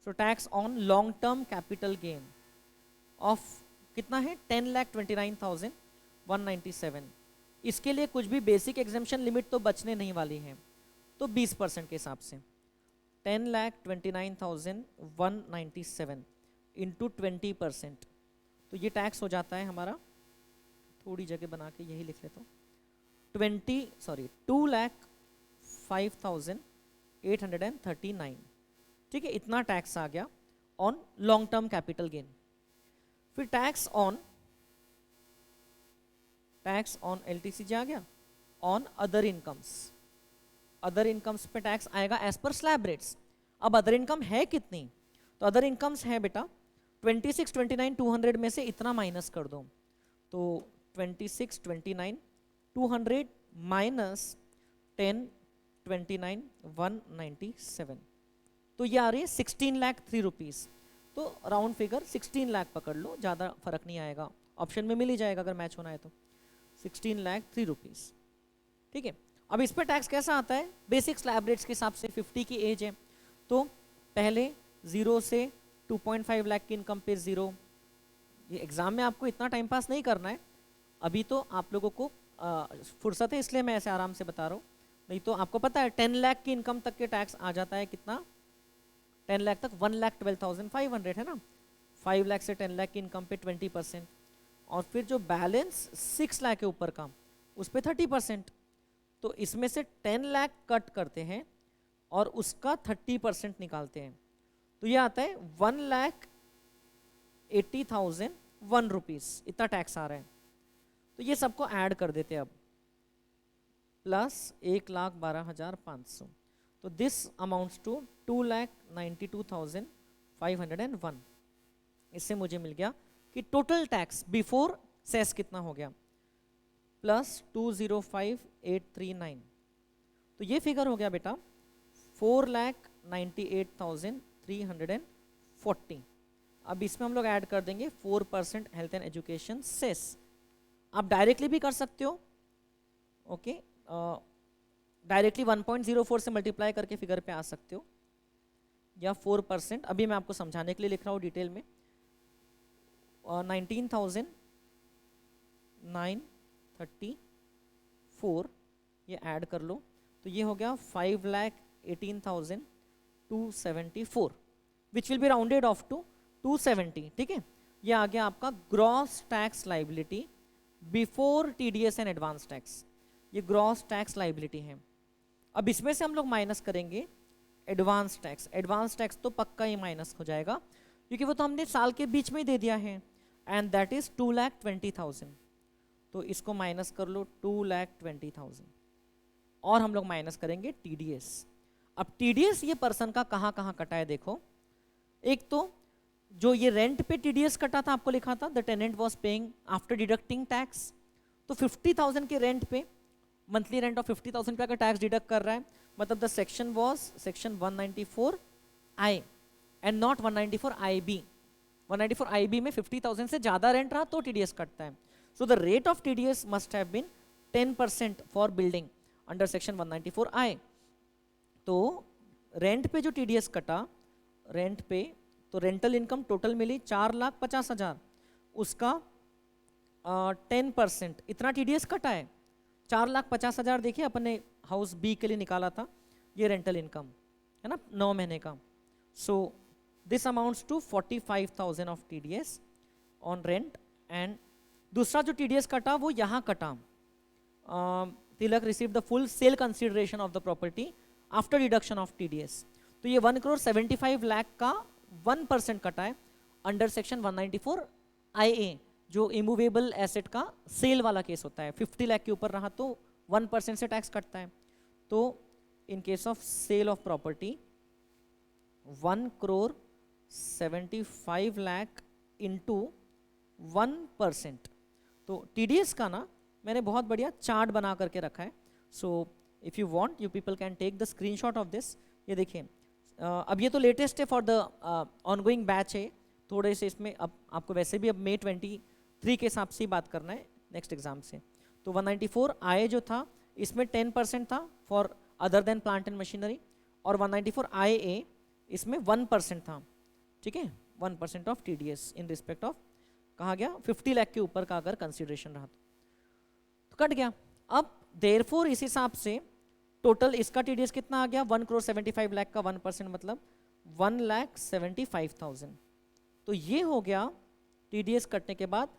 So tax on long term capital gain of कितना है 10,29,197। इसके लिए कुछ भी बेसिक एग्जेम्पशन लिमिट तो बचने नहीं वाली है, तो 20% के हिसाब से 10,29,197 इंटू 20%, तो ये टैक्स हो जाता है हमारा, थोड़ी जगह बना के यही लिख लेता हूँ, 2,05,839। ठीक है, इतना टैक्स आ गया on long term capital gain. फिर टैक्स ऑन LTCG आ गया, on other incomes, other incomes पे टैक्स आएगा एज पर स्लैब रेट्स। अब अदर इनकम है कितनी, तो अदर इनकम्स है बेटा 26,29,200 में से इतना माइनस कर दो, तो 26,29,200 माइनस 10,29,197, तो ये आ रही है 16,03,000 रुपीज़। तो राउंड फिगर 16,00,000 पकड़ लो, ज़्यादा फर्क नहीं आएगा, ऑप्शन में मिल ही जाएगा अगर मैच होना है तो 16,03,000 रुपीज़। ठीक है, अब इस पर टैक्स कैसा आता है, बेसिक स्लैब रेट्स के हिसाब से 50 की एज है, तो पहले 0 से 2.5 लाख की इनकम पे 0। ये एग्जाम में आपको इतना टाइम पास नहीं करना है, अभी तो आप लोगों को फुर्सत है इसलिए मैं ऐसे आराम से बता रहा हूँ। नहीं तो आपको पता है 10 लाख की इनकम तक के टैक्स आ जाता है कितना, 10 लाख तक 1,12,500 है ना, 5 लाख से 10 लाख की इनकम पे 20%, और फिर जो बैलेंस 6 लाख के ऊपर का उस पे 30%। तो इसमें से 10 लाख कट करते हैं और उसका 30% निकालते हैं, तो ये आता है 1,80,001 रुपीज, इतना टैक्स आ रहा है। तो ये सबको ऐड कर देते हैं अब, प्लस 1,12,500, तो दिस अमाउंट्स टू 2,92,501। इससे मुझे मिल गया कि टोटल टैक्स बिफोर सेस कितना हो गया, प्लस 205,839। तो ये फिगर हो गया बेटा 4,98,340। अब इसमें हम लोग ऐड कर देंगे 4% हेल्थ एंड एजुकेशन सेस। आप डायरेक्टली भी कर सकते हो, ओके, डायरेक्टली 1.04 से मल्टीप्लाई करके फिगर पे आ सकते हो, या 4%, अभी मैं आपको समझाने के लिए लिख रहा हूँ डिटेल में। 19,934 ये ऐड कर लो, तो ये हो गया 5,18,274 which will be rounded off to 270, ठीक है। ये आ गया आपका gross tax liability before TDS and advance tax, ये ग्रॉस टैक्स लाइबिलिटी है। अब इसमें से हम लोग माइनस करेंगे एडवांस टैक्स, एडवांस टैक्स तो पक्का ही माइनस हो जाएगा क्योंकि वो तो हमने साल के बीच में ही दे दिया है, एंड दैट इज 2,20,000। तो इसको माइनस कर लो 2,20,000, और हम लोग माइनस करेंगे टीडीएस। अब टीडीएस ये पर्सन का कहाँ कहाँ कटा है देखो, एक तो जो ये रेंट पे टीडीएस कटा था आपको लिखा था the tenant was paying after deducting tax, तो 50,000 के रेंट पे मंथली रेंट ऑफ 50,000 पे अगर टैक्स डिडक्ट कर रहा है, मतलब the section was section 194I and not 194IB। 194IB में 50,000 से ज्यादा रेंट रहा तो टीडीएस कटता है। So the rate of TDS must have been 10% for building under section 194I। तो रेंट पे जो टीडीएस कटा, रेंट पे तो रेंटल इनकम टोटल मिली 4,50,000, उसका 10% इतना टीडीएस कटा है। 4,50,000 देखिए अपने हाउस बी के लिए निकाला था, ये रेंटल इनकम है ना 9 महीने का। So this amounts to 45,000 of TDS on rent. And दूसरा जो टीडीएस कटा वो यहाँ कटा, Tilak receive the full sale consideration of the property after deduction of TDS, तो ये 1,75 लाख का 1% कटा है अंडर सेक्शन 194IA, जो इमूवेबल एसेट का सेल वाला केस होता है। 50 लाख के ऊपर रहा तो 1% से टैक्स कटता है। तो in case of sale of property 1,75 lakh into 1%। तो टीडीएस का ना मैंने बहुत बढ़िया चार्ट बना करके रखा है। So if you want you people can take the screenshot of this. ये देखिए अब ये तो लेटेस्ट है फॉर द ऑनगोइंग बैच है, थोड़े से इसमें अब आपको वैसे भी अब May 23 के हिसाब से ही बात करना है नेक्स्ट एग्जाम से। तो 194I जो था इसमें 10% था for other than plant and machinery, और 194IA इसमें 1% था, ठीक है, 1% of TDS in respect of कहा गया 50 लाख के ऊपर का अगर कंसिडरेशन रहा तो कट गया। अब देयरफॉर इस हिसाब से टोटल इसका टीडीएस कितना आ गया 1,75 लाख का 1% मतलब 1,75,000। तो ये हो गया टीडीएस कटने के बाद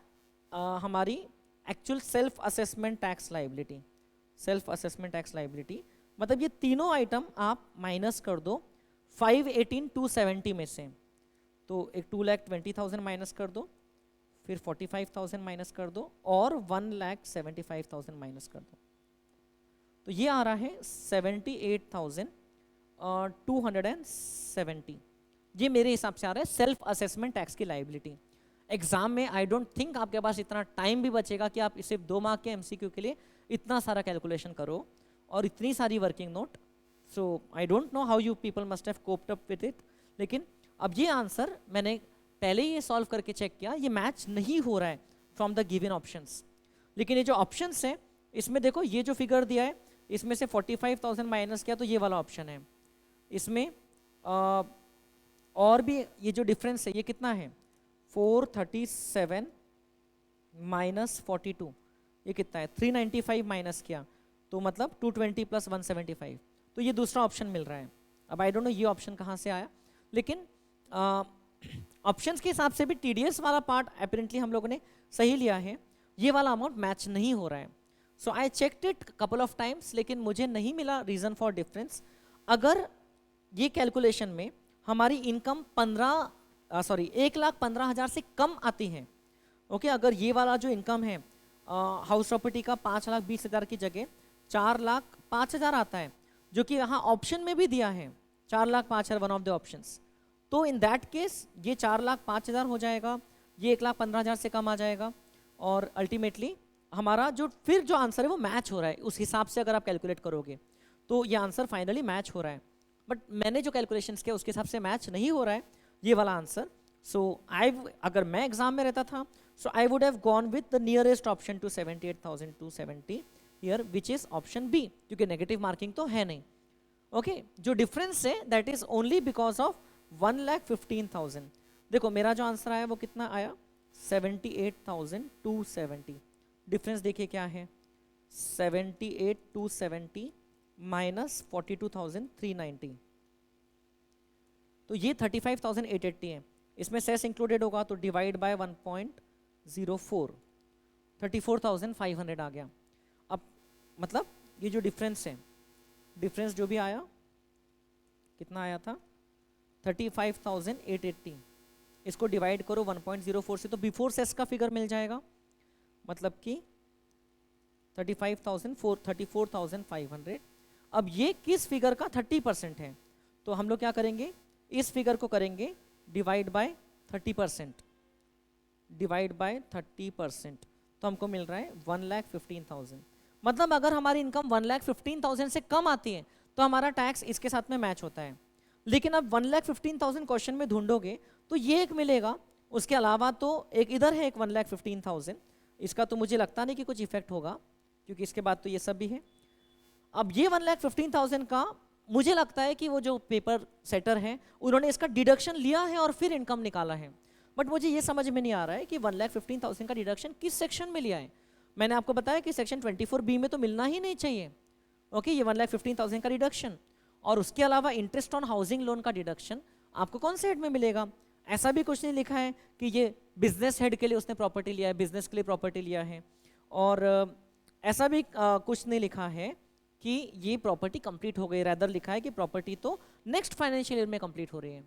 हमारी actual self assessment tax liability. Self assessment tax liability मतलब ये तीनों आइटम आप माइनस कर दो 518,270 में से, तो एक 2,20,000 माइनस कर दो, फिर 45,000 माइनस कर दो, और 1,75,000 माइनस कर दो, तो ये आ रहा है 78,270। ये मेरे हिसाब से आ रहा है सेल्फ असेसमेंट टैक्स की लाइबिलिटी। एग्जाम में आई डोंट थिंक आपके पास इतना टाइम भी बचेगा कि आप इसे 2 मार्क के एमसीक्यू के लिए इतना सारा कैलकुलेशन करो और इतनी सारी working note. So I don't know how you people must have coped up with it, लेकिन अब ये आंसर मैंने पहले ही ये सॉल्व करके चेक किया, ये मैच नहीं हो रहा है फ्रॉम द गिवन ऑप्शंस। लेकिन ये जो ऑप्शंस है इसमें देखो ये जो फिगर दिया है इसमें से 45,000 माइनस किया तो ये वाला ऑप्शन है। इसमें और भी ये जो डिफरेंस है ये कितना है 437 माइनस 42, ये कितना है 395 माइनस किया तो मतलब 220 प्लस 175, तो ये दूसरा ऑप्शन मिल रहा है। अब आई डोंट नो ये ऑप्शन कहाँ से आया, लेकिन ऑप्शंस के हिसाब से भी TDS वाला पार्ट अपेरेंटली हम लोगों ने सही लिया है, ये वाला अमाउंट मैच नहीं हो रहा है। So I checked it couple of times, लेकिन मुझे नहीं मिला रीज़न फॉर डिफरेंस। अगर ये कैलकुलेशन में हमारी इनकम 1,15,000 से कम आती है, ओके, अगर ये वाला जो इनकम है हाउस प्रॉपर्टी का 5,20,000 की जगह 4,05,000 आता है, जो कि यहाँ ऑप्शन में भी दिया है 4,05,000 वन ऑफ द ऑप्शंस, तो इन दैट केस ये 4,05,000 हो जाएगा, ये 1,15,000 से कम आ जाएगा, और अल्टीमेटली हमारा जो फिर जो आंसर है वो मैच हो रहा है। उस हिसाब से अगर आप कैलकुलेट करोगे तो ये आंसर फाइनली मैच हो रहा है, बट मैंने जो कैलकुलेशंस किया उसके हिसाब से मैच नहीं हो रहा है ये वाला आंसर। सो अगर मैं एग्जाम में रहता था, so I would have gone with the nearest option to 78,270 here, which is option B, क्योंकि नेगेटिव मार्किंग तो है नहीं। ओके, जो डिफरेंस है that is only because of 1,15,000। देखो मेरा जो आंसर आया वो कितना आया, 78,270। डिफरेंस देखिए क्या है, 78,270 माइनस 42,390, तो ये 35,880 है। इसमें सेस इंक्लूडेड होगा तो डिवाइड बाय 1.04, 34,500 आ गया। अब मतलब ये जो डिफरेंस है, डिफरेंस जो भी आया कितना आया था 35,880, इसको डिवाइड करो 1.04 से तो बिफोर सेस का फिगर मिल जाएगा, मतलब कि 34,500। अब ये किस फिगर का 30% है, तो हम लोग क्या करेंगे, इस फिगर को करेंगे डिवाइड बाय 30%, डिवाइड बाय 30%, तो हमको मिल रहा है 1,15,000। मतलब अगर हमारी इनकम 1,15,000 से कम आती है तो हमारा टैक्स इसके साथ में मैच होता है। लेकिन अब 1,15,000 क्वेश्चन में ढूंढोगे तो ये एक मिलेगा, उसके अलावा तो एक इधर है एक 1,15,000, इसका तो मुझे लगता नहीं कि कुछ इफेक्ट होगा क्योंकि इसके बाद तो ये सब भी है। अब ये 1,15,000 का मुझे लगता है कि वो जो पेपर सेटर हैं उन्होंने इसका डिडक्शन लिया है और फिर इनकम निकाला है, बट मुझे ये समझ में नहीं आ रहा है कि 1,15,000 का डिडक्शन किस सेक्शन में लिया है। मैंने आपको बताया कि सेक्शन 24B में तो मिलना ही नहीं चाहिए। ओके, ये 1,15,000 का डिडक्शन और उसके अलावा इंटरेस्ट ऑन हाउसिंग लोन का डिडक्शन आपको कौन से हेड में मिलेगा? ऐसा भी कुछ नहीं लिखा है कि ये बिजनेस हेड के लिए उसने प्रॉपर्टी लिया है, बिजनेस के लिए प्रॉपर्टी लिया है, और ऐसा भी कुछ नहीं लिखा है कि ये प्रॉपर्टी कंप्लीट हो गई, रैदर लिखा है कि प्रॉपर्टी तो नेक्स्ट फाइनेंशियल ईयर में कंप्लीट हो रही है।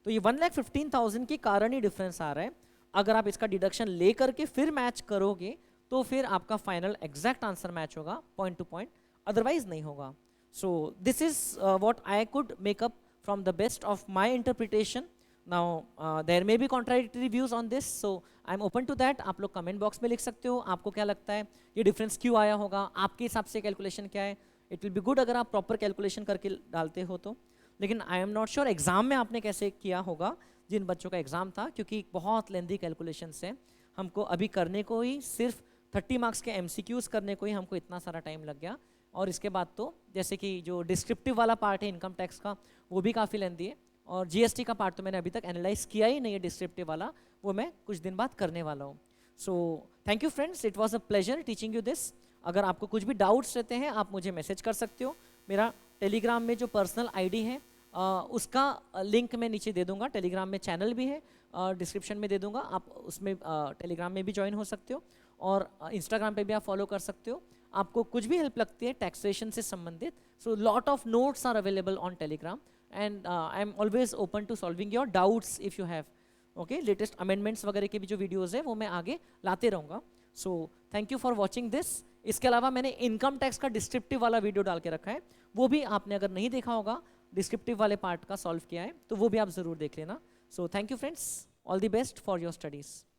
तो ये 1,15,000 के कारण ही डिफरेंस आ रहा है। अगर आप इसका डिडक्शन ले करके फिर मैच करोगे तो फिर आपका फाइनल एग्जैक्ट आंसर मैच होगा पॉइंट टू पॉइंट, अदरवाइज नहीं होगा। So this is what I could make up from the best of my interpretation. Now there may be contradictory views on this, so I am open to that. आप लोग comment box में लिख सकते हो आपको क्या लगता है ये डिफरेंस क्यों आया होगा, आपके हिसाब से कैलकुलेशन क्या है। इट विल बी गुड अगर आप प्रॉपर कैलकुलेशन करके डालते हो तो, लेकिन I am not sure exam में आपने कैसे किया होगा जिन बच्चों का एग्जाम था, क्योंकि बहुत लेंदी कैलकुलेशंस है। हमको अभी करने को ही सिर्फ 30 मार्क्स के MCQs करने को ही हमको इतना सारा टाइम लग गया, और इसके बाद तो जैसे कि जो डिस्क्रिप्टिव वाला पार्ट है इनकम टैक्स का वो भी काफ़ी लेंदी है, और GST का पार्ट तो मैंने अभी तक एनालाइज किया ही नहीं है, डिस्क्रिप्टिव वाला वो मैं कुछ दिन बाद करने वाला हूँ। So thank you friends, it was a pleasure teaching you this. अगर आपको कुछ भी डाउट्स रहते हैं आप मुझे मैसेज कर सकते हो। मेरा टेलीग्राम में जो पर्सनल ID है उसका लिंक मैं नीचे दे दूंगा, टेलीग्राम में चैनल भी है, डिस्क्रिप्शन में दे दूंगा, आप उसमें टेलीग्राम में भी ज्वाइन हो सकते हो, और इंस्टाग्राम पे भी आप फॉलो कर सकते हो। आपको कुछ भी हेल्प लगती है टैक्सेशन से संबंधित, so lot of notes are available on Telegram, and I am always open to solving your doubts if you have. Okay, latest amendments वगैरह के भी जो वीडियोज़ है वो मैं आगे लाते रहूँगा। So thank you for watching this. इसके अलावा मैंने इनकम टैक्स का डिस्क्रिप्टिव वाला वीडियो डाल के रखा है, वो भी आपने अगर नहीं देखा होगा, डिस्क्रिप्टिव वाले पार्ट का सॉल्व किया है, तो वो भी आप ज़रूर देख लेना। So thank you friends, all the best for your studies.